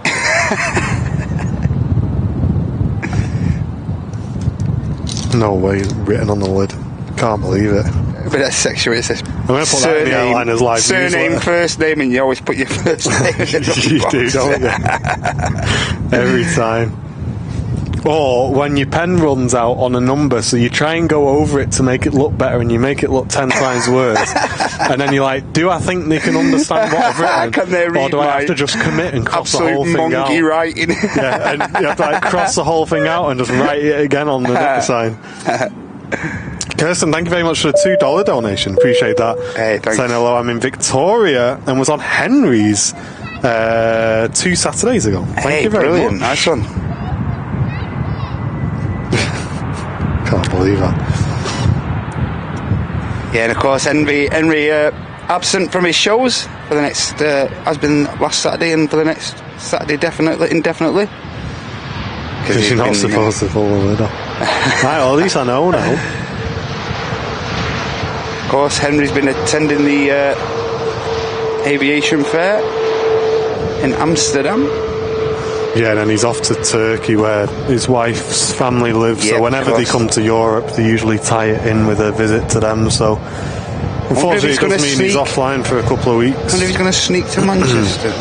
No way, written on the lid. Can't believe it. But that's sexual, it says. I'm going to put that in the Airliners Live Surname, first name, and you always put your first name in the You box. do, don't you? Every time. Or when your pen runs out on a number, so you try and go over it to make it look better, and you make it look 10 times worse. And then you're like, do I think they can understand what I've written? Can they read or do I have to just commit and cross the whole thing out? Absolute monkey writing. Yeah, and you have to like cross the whole thing out and just write it again on the sign. Kirsten, thank you very much for the $2 donation. Appreciate that. Hey, thanks. Saying hello, I'm in Victoria and was on Henry's 2 Saturdays ago. Thank you very brilliant. much. Nice one. Can't believe that. Yeah, and of course, Henry absent from his shows for the next, has been last Saturday and for the next Saturday indefinitely. Because you're not supposed to pull the lid off. Right, well, at least I know now. Of course, Henry's been attending the aviation fair in Amsterdam. Yeah, and then he's off to Turkey where his wife's family lives. Yeah, so whenever they come to Europe, they usually tie it in with a visit to them. So unfortunately, it does mean he's offline for a couple of weeks. I wonder if he's going to sneak to Manchester.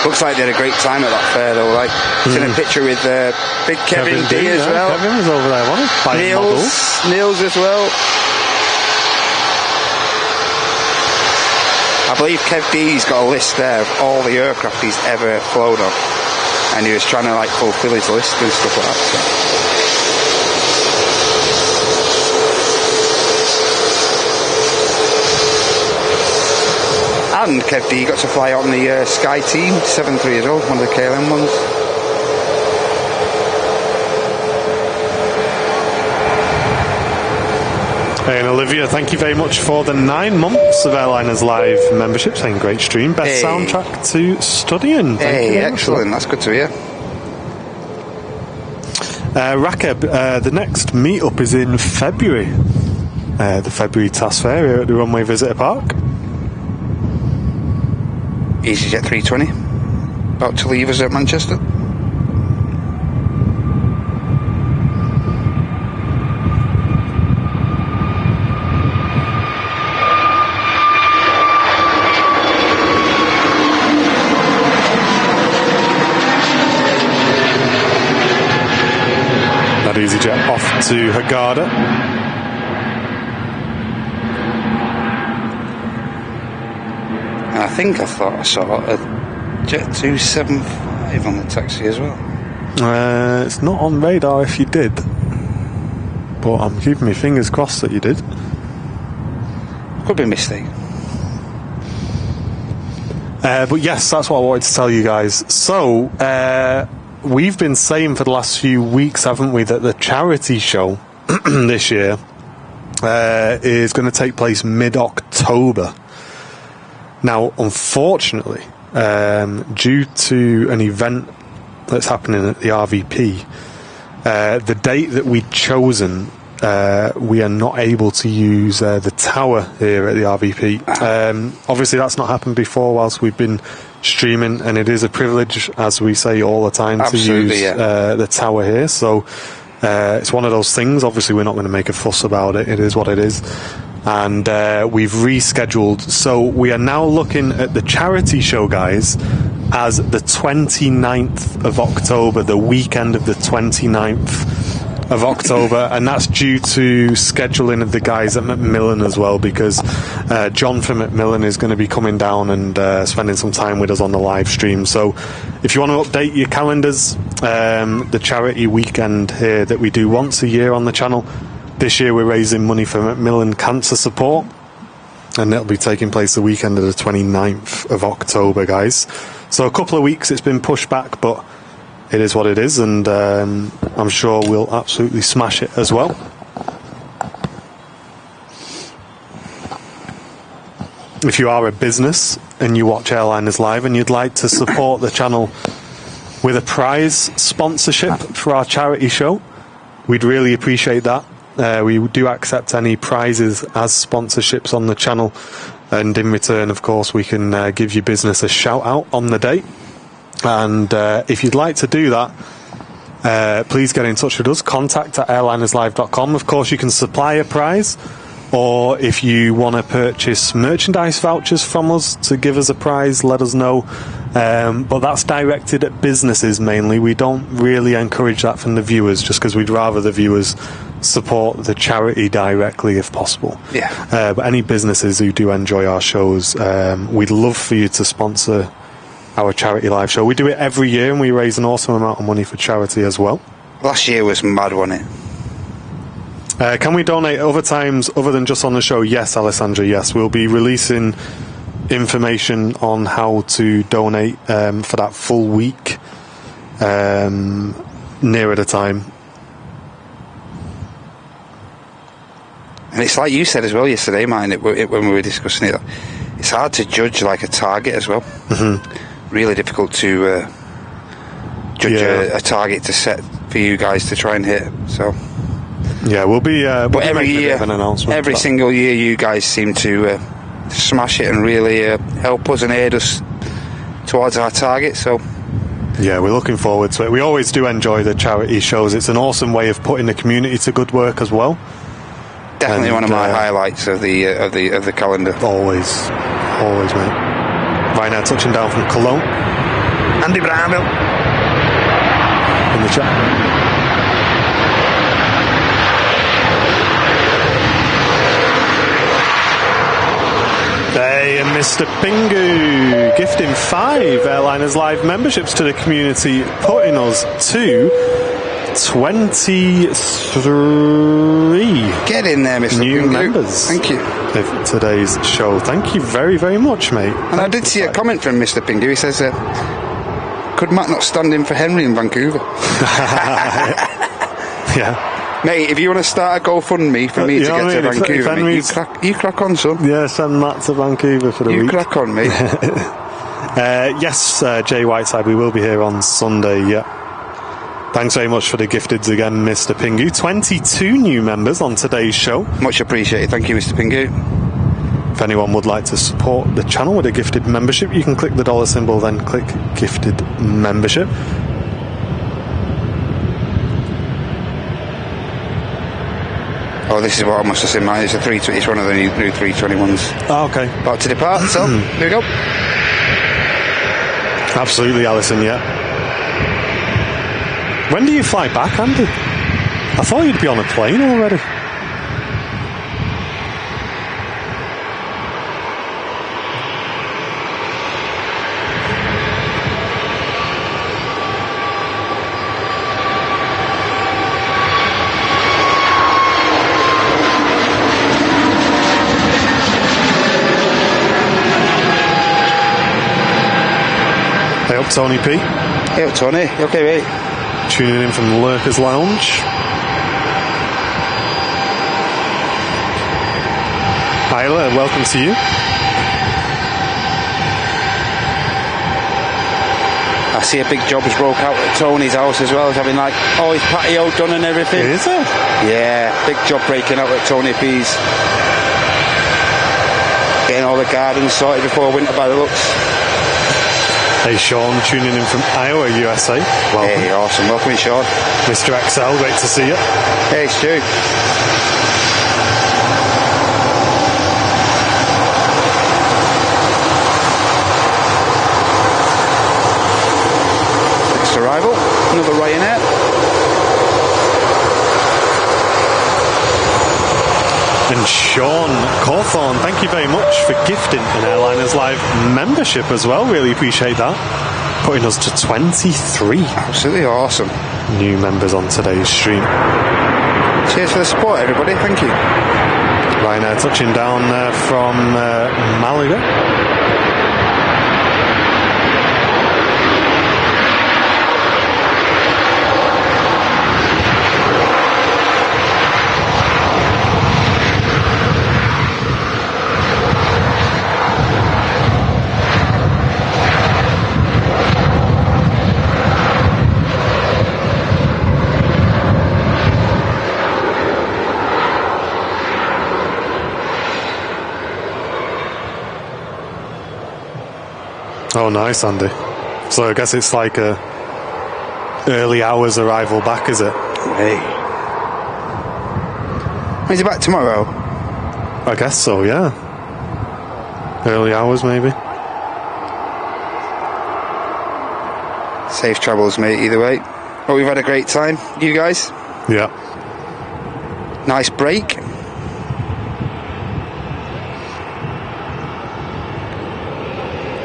Looks like they had a great time at that fair though, like seen a picture with big Kevin D as well. Kevin was over there, wasn't he? Niels as well. I believe Kev D's got a list there of all the aircraft he's ever flown on, and he was trying to like fulfill his list and stuff like that. So. And Kev D got to fly on the Sky Team 730, one of the KLM ones. Hey, and Olivia, thank you very much for the 9 months of Airliners Live membership. Saying great stream, best soundtrack to studying. Hey, excellent. That's good to hear. Rakeb, the next meetup is in February. The February TAS Fair here at the Runway Visitor Park. EasyJet 320, about to leave us at Manchester. had EasyJet off to Hurghada. And I think I thought I saw a Jet 275 on the taxi as well. It's not on radar if you did, but I'm keeping my fingers crossed that you did. Could be a mistake. But yes, that's what I wanted to tell you guys. So, we've been saying for the last few weeks, haven't we, that the charity show this year is going to take place mid-October. Now, unfortunately, due to an event that's happening at the RVP, the date that we'd chosen, we are not able to use the tower here at the RVP. Obviously, that's not happened before whilst we've been streaming, and it is a privilege, as we say all the time, Absolutely, to use the tower here. So it's one of those things. Obviously, we're not going to make a fuss about it. It is what it is. And we've rescheduled. So we are now looking at the charity show, guys, as the 29th of October, the weekend of the 29th of October, and that's due to scheduling of the guys at Macmillan as well, because John from Macmillan is going to be coming down and spending some time with us on the live stream. So if you want to update your calendars, the charity weekend here that we do once a year on the channel, this year we're raising money for Macmillan Cancer Support, and it'll be taking place the weekend of the 29th of October, guys. So a couple of weeks it's been pushed back, but it is what it is, and I'm sure we'll absolutely smash it as well. If you are a business and you watch Airliners Live and you'd like to support the channel with a prize sponsorship for our charity show, we'd really appreciate that. We do accept any prizes as sponsorships on the channel, and in return, of course, we can give your business a shout out on the day. And if you'd like to do that, please get in touch with us. contact@airlinerslive.com. Of course, you can supply a prize, or if you want to purchase merchandise vouchers from us to give us a prize, let us know. But that's directed at businesses mainly. We don't really encourage that from the viewers, just because we'd rather the viewers support the charity directly if possible. Yeah. But any businesses who do enjoy our shows, we'd love for you to sponsor our charity live show. We do it every year, and we raise an awesome amount of money for charity as well. Last year was mad, wasn't it? Can we donate other times other than just on the show? Yes, Alessandra, yes. We'll be releasing information on how to donate for that full week nearer the time. And it's like you said as well yesterday, Martin, when we were discussing it, it's hard to judge like a target as well. Mm-hmm. Really difficult to judge a target to set for you guys to try and hit. So yeah, we'll be but every year, an announcement every single year, you guys seem to smash it and really help us and aid us towards our target. So yeah, we're looking forward to it. We always do enjoy the charity shows. It's an awesome way of putting the community to good work as well. Definitely one of my highlights of the calendar. Always, mate. Right now, touching down from Cologne, Andy Bramwell in the chat. Hey, and Mr. Pingu gifting 5 Airliners Live memberships to the community, putting us to 23 Get in there, Mr. new Pingu. members. Thank you. Of today's show. Thank you very, very much, mate. And I did see a comment from Mr. Pingu. He says, could Matt not stand in for Henry in Vancouver? Yeah. Mate, if you want to start a GoFundMe for me to get to Vancouver, mate, you crack on, son. Yeah, send Matt to Vancouver for the week. You crack on, mate. Yes, Jay Whiteside, we will be here on Sunday, yeah. Thanks very much for the gifteds again, Mr. Pingu. 22 new members on today's show. Much appreciated. Thank you, Mr. Pingu. If anyone would like to support the channel with a gifted membership, you can click the dollar symbol, then click gifted membership. Oh, this is what I must have seen, mate. It's one of the new 321s. Oh, okay. About to depart, so here we go. Absolutely, Alison, yeah. When do you fly back, Andy? I thought you'd be on a plane already. Hey up, Tony P. Hey up, Tony. You okay, mate? Tuning in from the Lurkers Lounge. Isla, welcome to you. I see a big job's broke out at Tony's house as well. He's having like all his patio done and everything. Is it? Yeah, big job breaking out at Tony P's. Getting all the gardens sorted before winter by the looks. Hey Sean, tuning in from Iowa, USA. Welcome. Hey, awesome. Welcome, Sean. Mr. XL, great to see you. Hey, Stu. Next arrival, another Ryanair. And Sean Cawthorne, thank you very much for gifting an Airliners Live membership as well. Really appreciate that. Putting us to 23. Absolutely awesome. New members on today's stream. Cheers for the support, everybody. Thank you. Ryanair touching down from Malaga. Oh, nice, Andy. So I guess it's like a early hours arrival back, is it? Hey. Is he back tomorrow? I guess so, yeah. Early hours, maybe. Safe travels, mate, either way. Well, we've had a great time. You guys? Yeah. Nice break.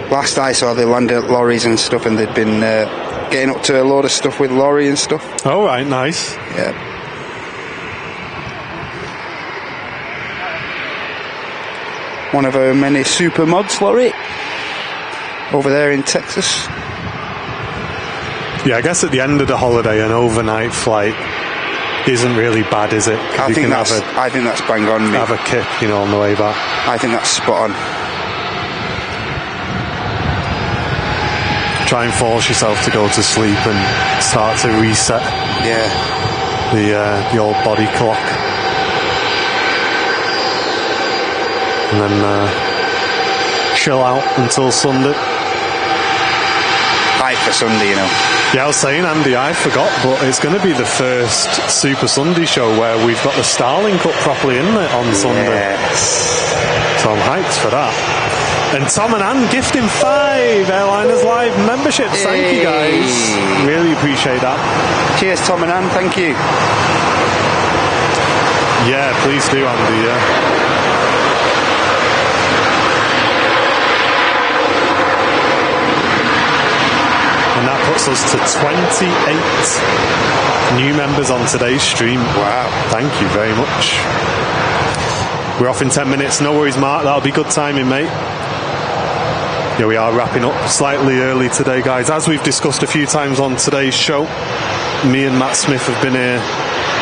Last I saw, they landed at lorries and stuff, and they'd been getting up to a load of stuff with lorry and stuff. Oh, right, nice. Yeah. One of our many super mods lorry over there in Texas. Yeah, I guess at the end of the holiday, an overnight flight isn't really bad, is it? I think that's bang on, mate. Have a kip, on the way back. I think that's spot on. Try and force yourself to go to sleep and start to reset. Yeah. The old body clock. And then chill out until Sunday. Hype for Sunday, Yeah, I was saying, Andy, I forgot, but it's going to be the first Super Sunday show where we've got the Starlink up properly, isn't it, on Sunday? Yes. So I'm hyped for that. And Tom and Ann gifting 5 Airliners Live memberships. Thank you, guys. Really appreciate that. Cheers, Tom and Ann. Thank you. Yeah, please do, Andy, yeah. And that puts us to 28 new members on today's stream. Wow. Thank you very much. We're off in 10 minutes. No worries, Mark. That'll be good timing, mate. Yeah, we are wrapping up slightly early today, guys. As we've discussed a few times on today's show, me and Matt Smith have been here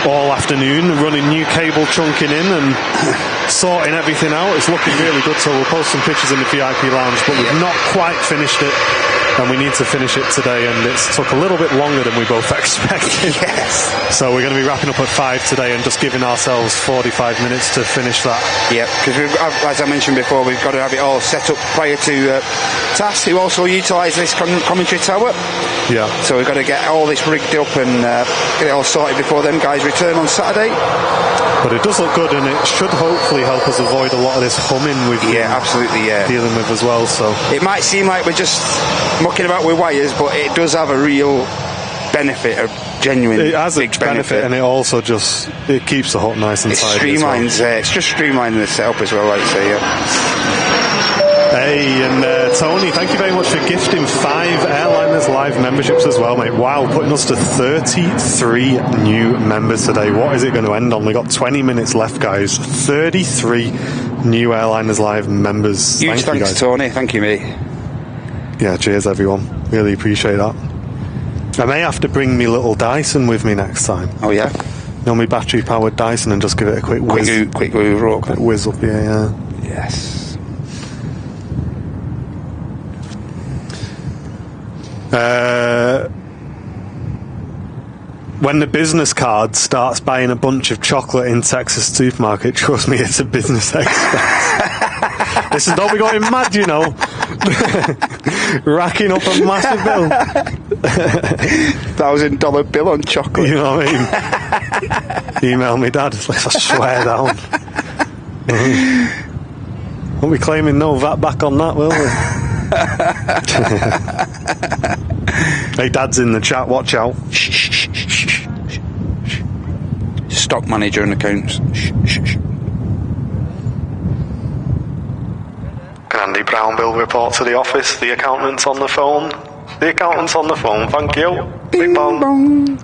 all afternoon running new cable chunking in and sorting everything out. It's looking really good, so we'll post some pictures in the VIP lounge, but we've not quite finished it, and we need to finish it today, and it's took a little bit longer than we both expected. Yes. So we're going to be wrapping up at 5 today and just giving ourselves 45 minutes to finish that. Yep, because as I mentioned before, we've got to have it all set up prior to TAS, who also utilise this commentary tower. Yeah. So we've got to get all this rigged up and get it all sorted before them guys return on Saturday. But it does look good, and it should hopefully help us avoid a lot of this humming we've been dealing with as well. So it might seem like we're just mucking about with wires, but it does have a real benefit, a genuine It has a big benefit, and it also just keeps the hut nice and tidy. It's just streamlining the setup as well, like you say. Hey, and Tony, thank you very much for gifting 5 Airliners Live memberships as well, mate. Wow, putting us to 33 new members today. What is it going to end on? We got 20 minutes left, guys. 33 new Airliners Live members. Huge thanks, guys. Tony. Thank you, mate. Yeah, cheers, everyone. Really appreciate that. I may have to bring me little Dyson with me next time. Oh, yeah? My battery-powered Dyson, and just give it a quick whiz. Quick hoover up. Quick whiz up here, yeah. Yes. When the business card starts buying a bunch of chocolate in Texas supermarket, trust me, it's a business expense. This is not me going mad, you know. Racking up a massive bill. $1,000 bill on chocolate. You know what I mean? Email me, Dad. Let's swear down. Won't be claiming no VAT back on that, will we? Hey, Dad's in the chat. Watch out. Stock manager and accounts. Can Andy Brownbill report to the office? The accountant's on the phone. The accountant's on the phone. Thank you. Bing bong.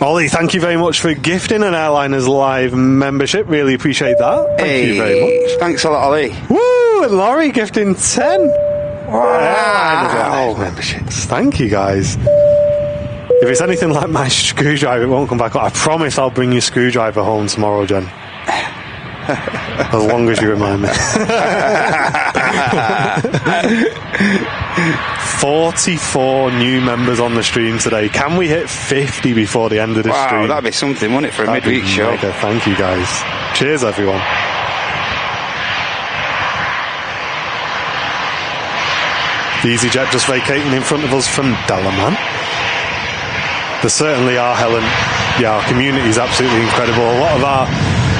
Ollie, thank you very much for gifting an Airliners Live membership. Really appreciate that. Thank you very much. Thanks a lot, Ollie. Woo! And Laurie gifting 10. Wow. Memberships. Thank you, guys. If it's anything like my screwdriver, it won't come back. I promise I'll bring your screwdriver home tomorrow, Jen. As long as you remind me. 44 new members on the stream today. Can we hit 50 before the end of the stream? Wow, that'd be something, wouldn't it, for a midweek show? Mega. Thank you, guys. Cheers, everyone. The EasyJet just vacating in front of us from Dalaman. There certainly are, Helen. Yeah, our community is absolutely incredible. A lot of our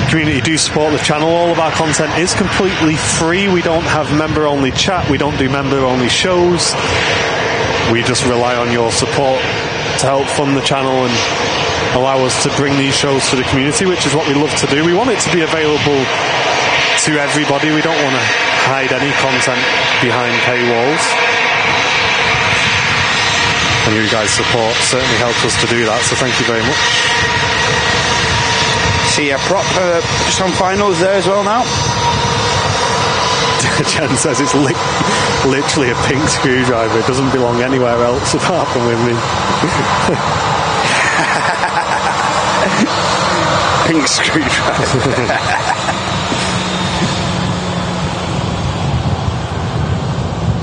community do support the channel. All of our content is completely free. We don't have member-only chat. We don't do member-only shows. We just rely on your support to help fund the channel and allow us to bring these shows to the community, which is what we love to do. We want it to be available to everybody. We don't want to hide any content behind paywalls. And you guys' support certainly helps us to do that, so thank you very much. See a prop just on finals there as well now. Jen says it's literally a pink screwdriver. It doesn't belong anywhere else apart from with me. Pink screwdriver.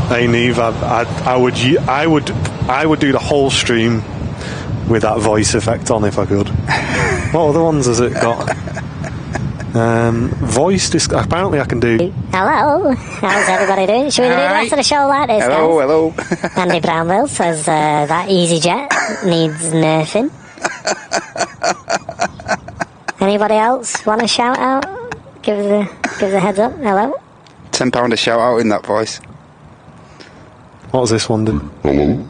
Hey Neve, I would do the whole stream with that voice effect on if I could. What other ones has it got? Voice apparently I can do. Hello, how's everybody doing? Should we do the rest of the show like this? Hello. Andy Brownville says that EasyJet needs nerfing. Anybody else want a shout out? Give us a heads up. Hello. £10 a shout out in that voice. What was this one do? Hello?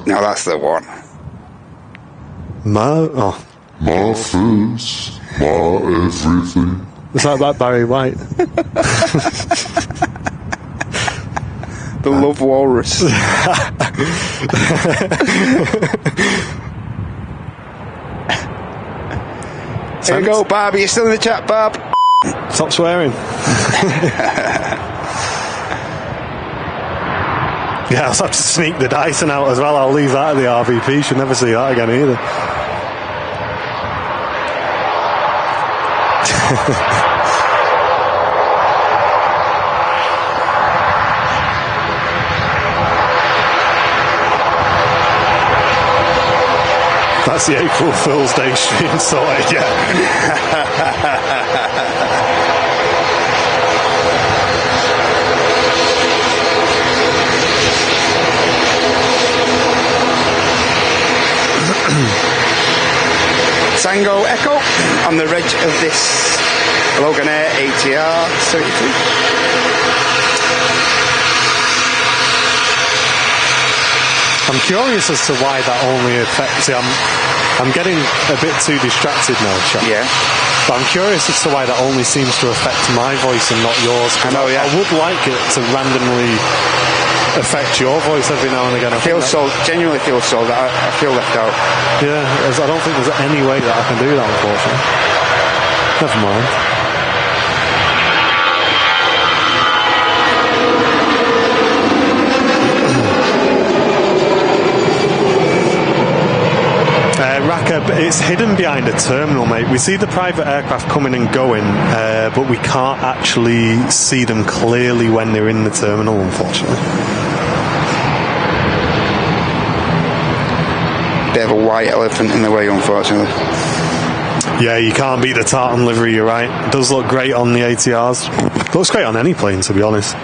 No, that's the one. My face, my everything. Is that Barry White? The Love Walrus. Here we go, Barb. Are you still in the chat, Barb? Stop swearing. Yeah, I'll have to sneak the Dyson out as well. I'll leave that at the RVP. Should never see that again either. That's the April Fool's Day stream sorted, yeah. Tango Echo on the reg of this Logan Air ATR 72. I'm curious as to why that only affects. I'm getting a bit too distracted now, chap. Yeah. But I'm curious as to why that only seems to affect my voice and not yours. I know, yeah. I would like it to randomly affect your voice every now and again. Genuinely feel so that I feel left out. Yeah, I don't think there's any way that I can do that, unfortunately. Never mind. Raka, it's hidden behind a terminal, mate. We see the private aircraft coming and going, but we can't actually see them clearly when they're in the terminal, unfortunately. Bit of a white elephant in the way, unfortunately. Yeah, you can't beat the tartan livery, you're right. It does look great on the ATRs. Looks great on any plane, to be honest.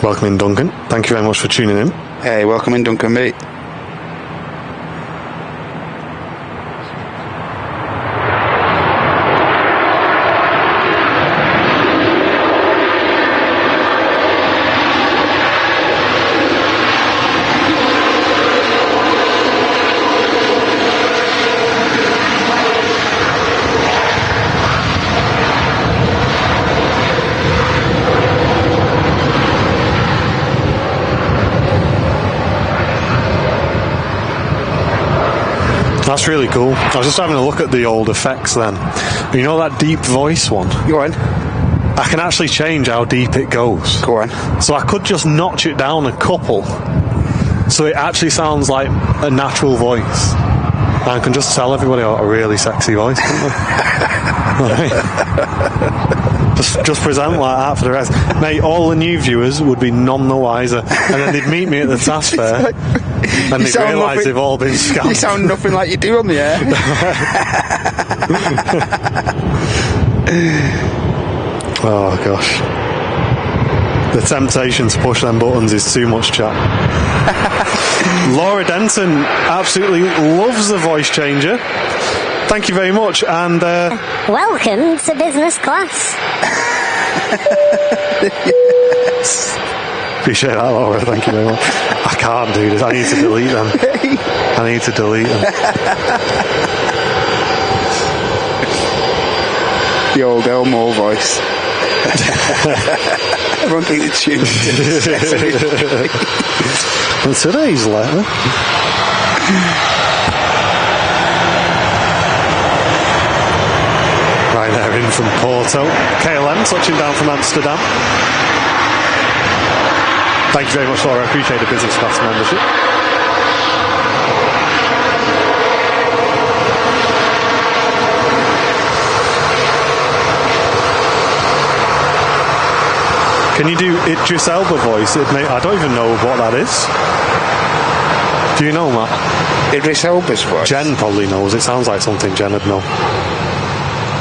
Welcome in, Duncan. Thank you very much for tuning in. Hey, welcome in, Duncan, mate. That's really cool. I was just having a look at the old effects then. You know that deep voice one? Go on. I can actually change how deep it goes. Go on. So I could just notch it down a couple. So it actually sounds like a natural voice. And I can just tell everybody a really sexy voice, can't I? Just present like that for the rest. Mate, all the new viewers would be none the wiser. And then they'd meet me at the task fair. And they realise they've all been scammed. You sound nothing like you do on the air. Oh, gosh. The temptation to push them buttons is too much, chat. Laura Denton absolutely loves the voice changer. Thank you very much. And welcome to business class. Yes. Appreciate that, Laura. Thank you very much. I can't do this. I need to delete them. I need to delete them. The old Elmo voice. Everyone thinks it's tuned. And today's letter. Right there, in from Porto. KLM touching down from Amsterdam. Thank you very much, Laura. I appreciate the business class membership. Can you do Idris Elba voice? I don't even know what that is. Do you know, Matt? Idris Elba's voice? Jen probably knows. It sounds like something Jen would know.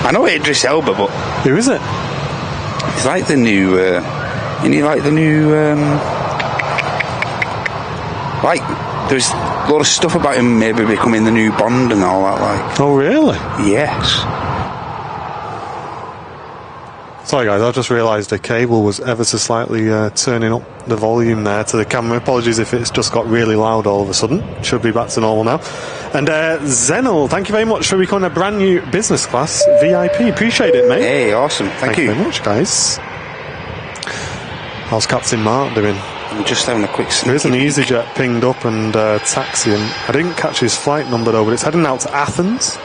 I know Idris Elba, but... Who is it? He's like the new... isn't he like the new... like, there's a lot of stuff about him maybe becoming the new Bond and all that, like. Oh, really? Yes. Sorry guys, I just realised the cable was ever so slightly turning up the volume there to the camera. Apologies if it's just got really loud all of a sudden. Should be back to normal now. And Zenil, thank you very much for becoming a brand new business class VIP. Appreciate it, mate. Hey, awesome. Thank you very much, guys. How's Captain Mark doing? I'm just having a quick sneak. There is an EasyJet pinged up and taxiing. I didn't catch his flight number though, but it's heading out to Athens.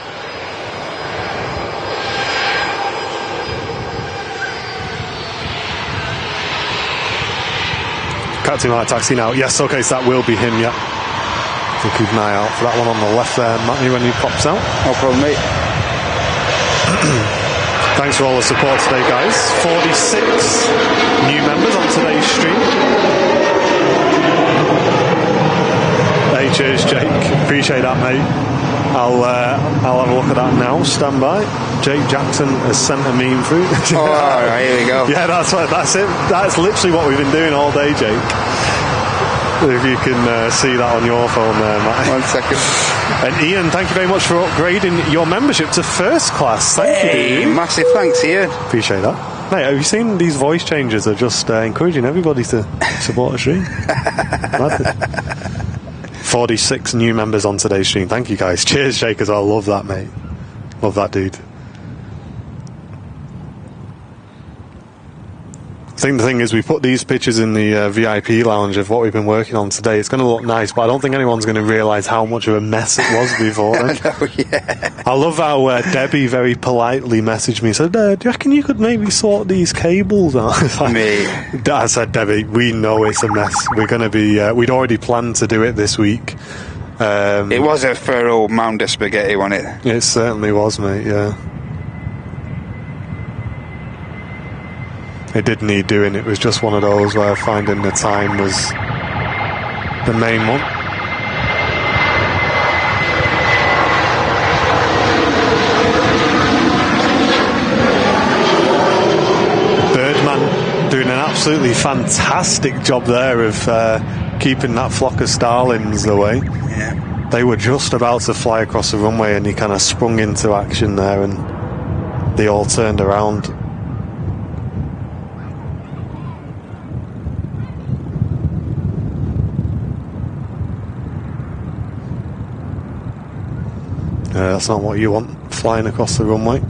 Captain Mark taxi now. Yes, okay, so that will be him, yeah. So keep an eye out for that one on the left there, Matty, when he pops out. No problem, mate. Thanks for all the support today, guys. 46 new members on today's stream. Hey, cheers, Jake. Appreciate that, mate. I'll have a look at that now. Stand by. Jake Jackson has sent a meme through. Oh, all right, here we go. Yeah, that's it. That's literally what we've been doing all day, Jake. If you can see that on your phone there, Matt. 1 second. And Ian, thank you very much for upgrading your membership to first class. Thank you, Massive thanks, Ian. Appreciate that. Mate, have you seen these voice changes are just encouraging everybody to support the stream? 46 new members on today's stream. Thank you, guys. Cheers, Jake, as well. Love that, mate. Love that, dude. I think the thing is we put these pictures in the VIP lounge of what we've been working on today. It's going to look nice, but I don't think anyone's going to realise how much of a mess it was before then. I love how Debbie very politely messaged me and said, do you reckon you could maybe sort these cables out? I said, Debbie, we know it's a mess. We're going to be... we'd already planned to do it this week. It was a thorough mound of spaghetti, wasn't it? It certainly was, mate, yeah. It did need doing. It was just one of those where finding the time was the main one. Birdman doing an absolutely fantastic job there of keeping that flock of starlings away. Yeah. They were just about to fly across the runway and he kind of sprung into action there and they all turned around. That's not what you want, flying across the runway.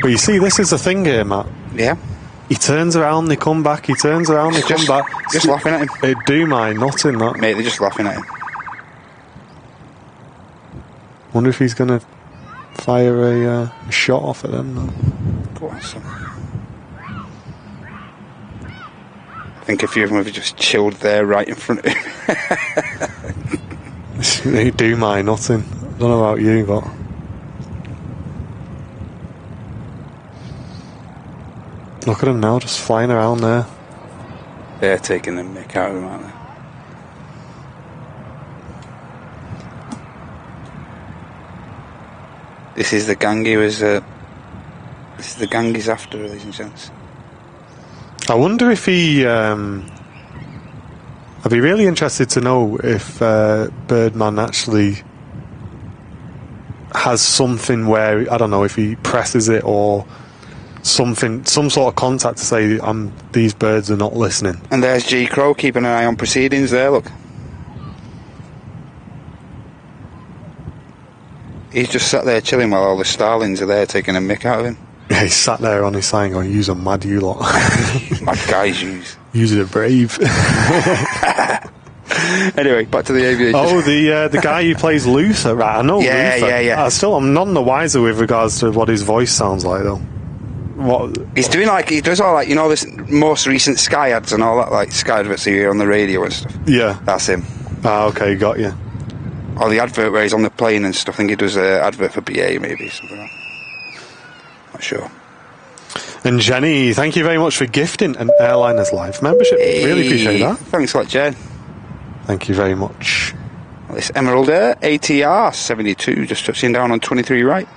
But you see, this is the thing here, Matt. Yeah. He turns around, they come back, he turns around, they come back. Just laughing at him. They do my nothing, that. Mate, they're just laughing at him. Wonder if he's going to fire a shot off at them, though. Go on, son. I think a few of them have just chilled there right in front of him. They do my nothing. I don't know about you, but... Look at them now, just flying around there. They're taking the mick out of him, aren't they? This is the gang he was... this is the gang he's after, ladies and gents. I wonder if he... I'd be really interested to know if Birdman actually has something where, I don't know, if he presses it or something, some sort of contact to say, these birds are not listening. And there's G. Crow keeping an eye on proceedings there, look. He's just sat there chilling while all the starlings are there taking a mick out of him. Yeah, he sat there on his sign going, use a mad you lot. Mad guys use. Use it brave. Anyway, back to the aviation. Oh, the guy who plays Luther, right? I know Yeah, Luther. yeah. I'm none the wiser with regards to what his voice sounds like, though. What? He's doing he does all like, you know, this most recent Sky ads and all that, like Sky adverts you hear on the radio and stuff. Yeah. That's him. Ah, okay, got you. Or the advert where he's on the plane and stuff. I think he does an advert for BA, maybe, something like that. Not sure. And Jenny, thank you very much for gifting an Airliners Live membership. Really appreciate that. Thanks a lot, Jen. Thank you very much. Well, this Emerald Air ATR 72 just touching down on 23 right.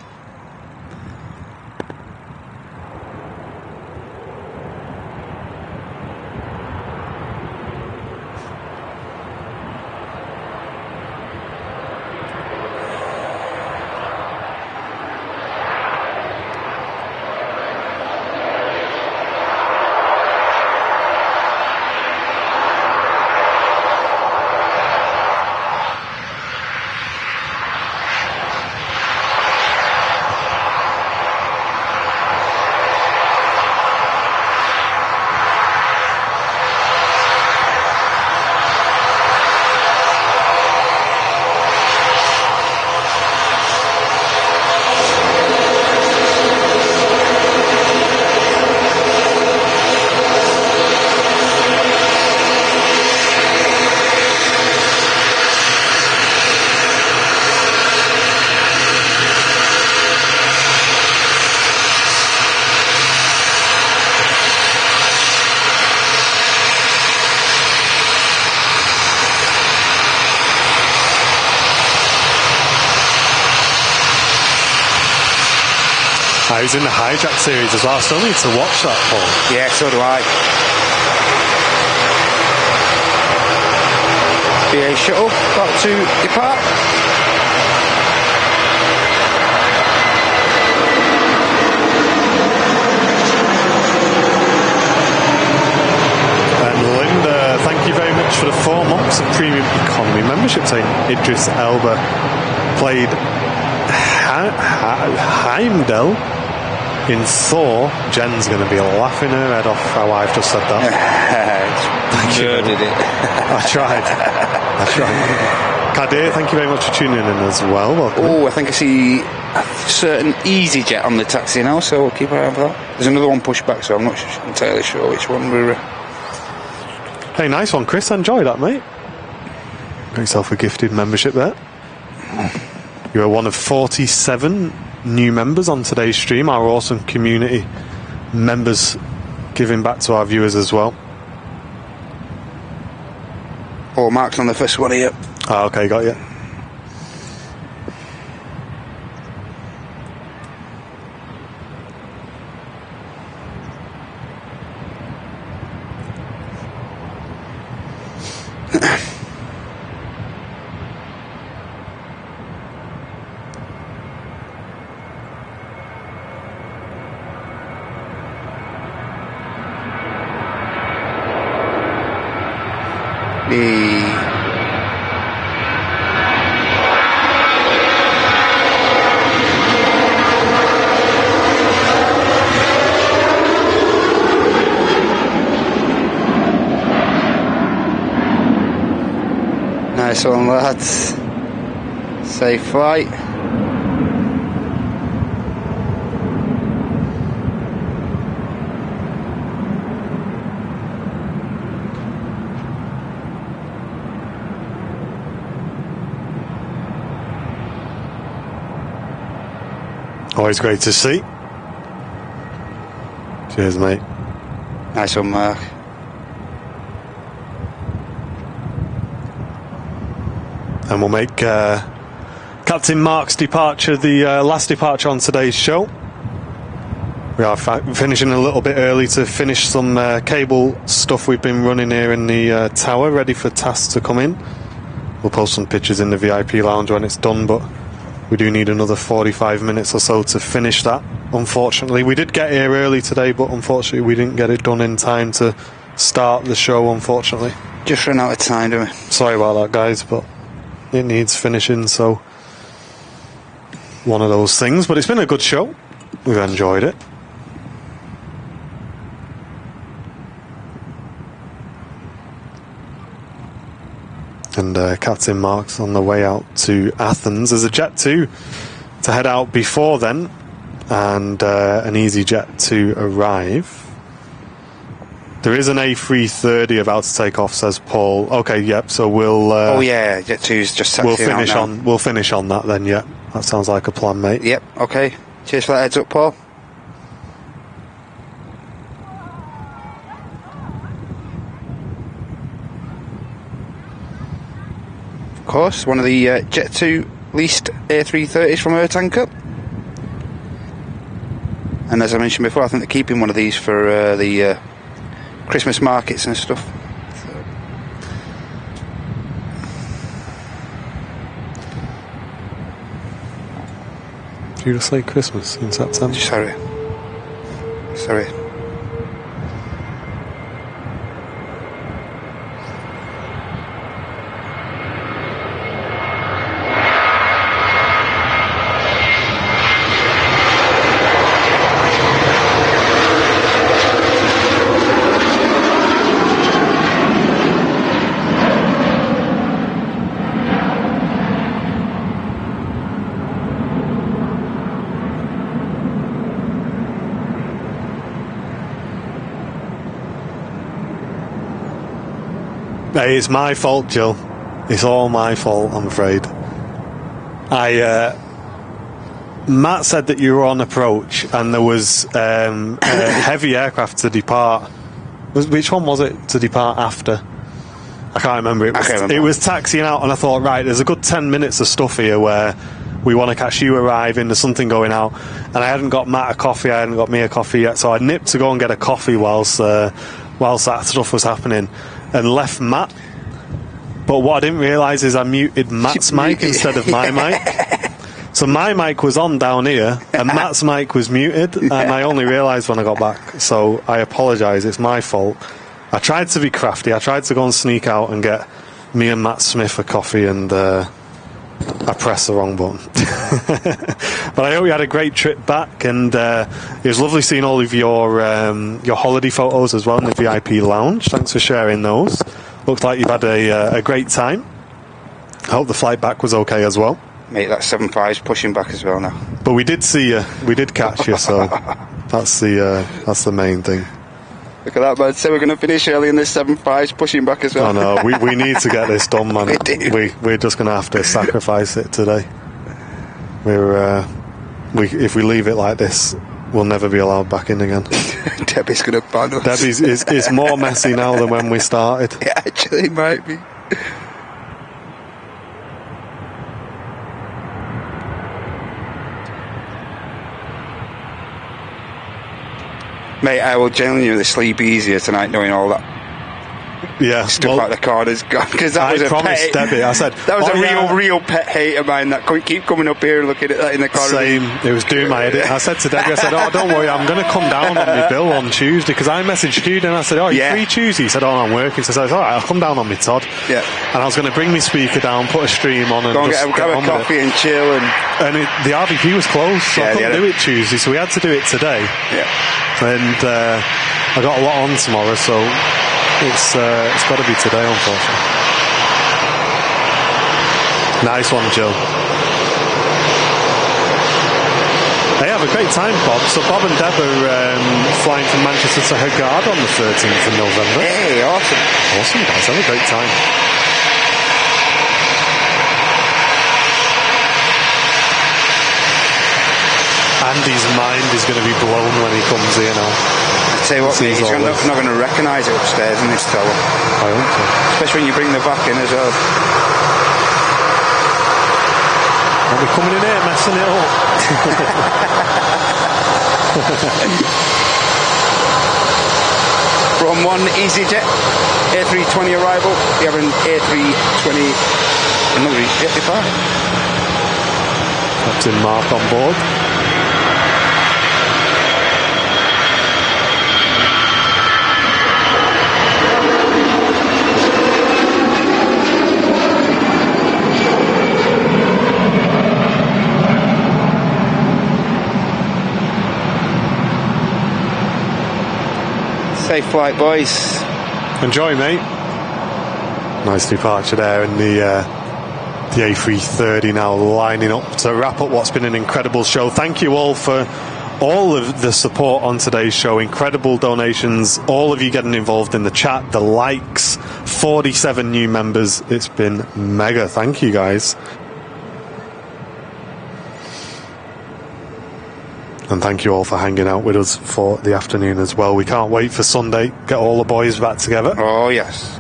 He's in the hijack series as well. I still need to watch that, Paul. Yeah, so do I. BA shuttle about to depart. for the 4 months of premium economy membership, saying Idris Elba played Heimdall in Thor. Jen's going to be laughing her head off how I've just said that. Thank you. Did it? I tried. Kadir, thank you very much for tuning in as well. Welcome. Oh, I think I see a certain EasyJet on the taxi now, so we'll keep an eye out for that. There's another one pushed back, so I'm not entirely sure which one we're... Hey, nice one, Chris. Enjoy that, mate. Got yourself a gifted membership there. You are one of 47 new members on today's stream. Our awesome community members giving back to our viewers as well. Oh, Mark's on the first one here. Ah, okay, got you. Nice one, lads. Safe flight. Always great to see. Cheers, mate. Nice one, Mark. And we'll make Captain Mark's departure the last departure on today's show. We are finishing a little bit early to finish some cable stuff we've been running here in the tower, ready for tasks to come in. We'll post some pictures in the VIP lounge when it's done, but we do need another 45 minutes or so to finish that, unfortunately. We did get here early today, but unfortunately we didn't get it done in time to start the show, unfortunately. Just ran out of time, don't we? Sorry about that, guys, but it needs finishing, so one of those things. But it's been a good show. We've enjoyed it. And Captain Mark's on the way out to Athens. There's a Jet 2 to head out before then, and an EasyJet to arrive. There is an A330 about to take off, says Paul. Okay, yep. So we'll. Oh yeah, Jet 2's just taxiing we'll finish out now. on. We'll finish on that then. Yeah, that sounds like a plan, mate. Yep. Okay. Cheers for that heads up, Paul. Of course, one of the Jet 2 leased A330s from Tanker. And as I mentioned before, I think they're keeping one of these for the Christmas markets and stuff. Did you just say Christmas in September? Sorry. Hey, it's my fault, Jill. It's all my fault, I'm afraid. Matt said that you were on approach and there was a heavy aircraft to depart. Which one was it to depart after? I can't remember. It was taxiing out, and I thought, right, there's a good 10 minutes of stuff here where we want to catch you arriving, there's something going out. And I hadn't got Matt a coffee, I hadn't got me a coffee yet, so I nipped to go and get a coffee whilst that stuff was happening, and left Matt. But what I didn't realise is I muted Matt's mic instead of my mic. So my mic was on down here, and Matt's mic was muted, and I only realised when I got back. So I apologise, it's my fault. I tried to be crafty. I tried to go and sneak out and get me and Matt Smith a coffee, and I pressed the wrong button. But I hope you had a great trip back, and it was lovely seeing all of your holiday photos as well in the VIP lounge. Thanks for sharing those. Looked like you've had a great time. I hope the flight back was okay as well. Mate, that 75's pushing back as well now. But we did see you. We did catch you, so that's the main thing. Look at that, man. So we're going to finish early in this 75's pushing back as well. I know. We need to get this done, man. We do. We're just going to have to sacrifice it today. If we leave it like this, we'll never be allowed back in again. Debbie's going to ban us. Debbie's it's more messy now than when we started. It actually might be. Mate, I will genuinely sleep easier tonight knowing all that stuff like the corners gone, because that was a pet. Debbie, I said that was real pet hate of mine that keep coming up here and looking at that in the corner. Same, it was doing my edit. I said to Debbie, I said, "Oh, don't worry, I'm going to come down on my bill on Tuesday," because I messaged you and I said, "Oh, you're free Tuesday?" He said, "Oh, I'm working." So I said, "All right, I'll come down on my Todd." Yeah. And I was going to bring my speaker down, put a stream on, and go and just get a coffee and chill. And the RVP was closed, so I couldn't do it Tuesday, so we had to do it today. Yeah. And I got a lot on tomorrow, so it's got to be today, unfortunately. Nice one, Jill. Hey, have a great time, Bob. So Bob and Deb are flying from Manchester to Hurghada on the 13th of November. Hey, awesome. Awesome, guys. Have a great time. Andy's mind is going to be blown when he comes here now. I tell you what, mate, he's not going to recognise it upstairs in this tower. I hope so. Especially when you bring the back in as well. I'll be coming in here messing it up. From one EasyJet A320 arrival, we have an A320, another EasyJet depart. Captain Mark on board. Safe flight, boys. Enjoy, mate. Nice departure there, and the A330 now lining up to wrap up what's been an incredible show. Thank you all for all of the support on today's show. Incredible donations, all of you getting involved in the chat, the likes, 47 new members. It's been mega. Thank you, guys. And thank you all for hanging out with us for the afternoon as well. We can't wait for Sunday. Get all the boys back together. Oh, yes.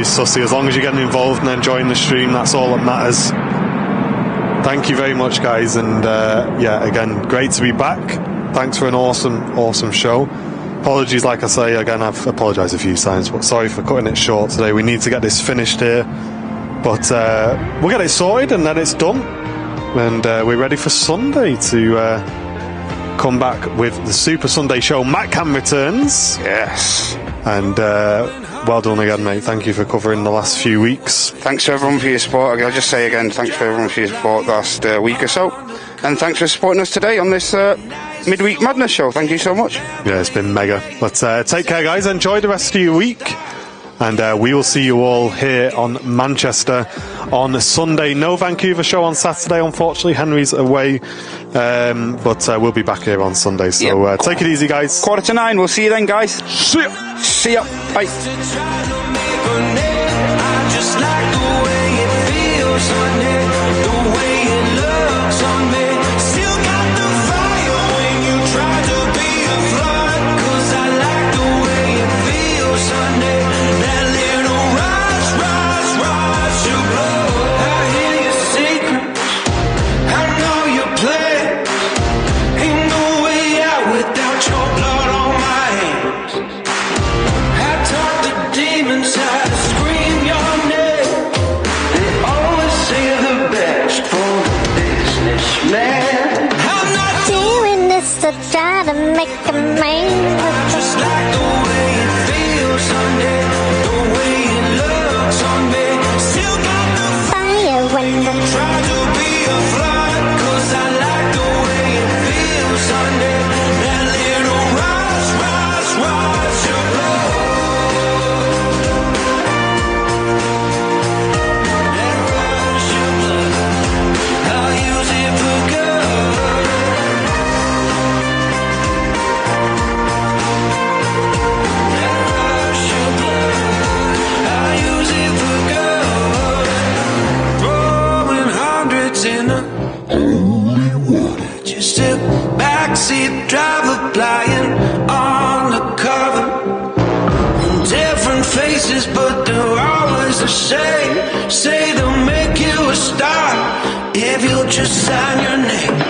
Sussy, as long as you're getting involved and enjoying the stream, that's all that matters. Thank you very much, guys, and again, great to be back. Thanks for an awesome show. Apologies, like I say again, I've apologised a few times, but sorry for cutting it short today. We need to get this finished here, but we'll get it sorted and then it's done, and we're ready for Sunday to come back with the Super Sunday show. Matt Cam returns. Yes. And well done again, mate. Thank you for covering the last few weeks. Thanks to everyone for your support. I'll just say again, thanks for everyone for your support the last week or so. And thanks for supporting us today on this Midweek Madness show. Thank you so much. Yeah, it's been mega. But take care, guys. Enjoy the rest of your week. And we will see you all here on Manchester on Sunday. No Vancouver show on Saturday, unfortunately. Henry's away. But we'll be back here on Sunday. So take it easy, guys. 8:45. We'll see you then, guys. See ya. See ya. Bye. That make a man. Just like the way it feels Sunday, the way it looks on me. Still got the Fire when the try to be a flood, 'cause I like the way it feels Sunday. That little rush, rush, rush your blood. That rush your blood. I'll use it for good. That rush your blood. I'll use it for good. Throwing hundreds in a holy water. Just a backseat driver flying on the cover. Different faces, but they're always the same. Say they'll make you a star if you'll just sign your name.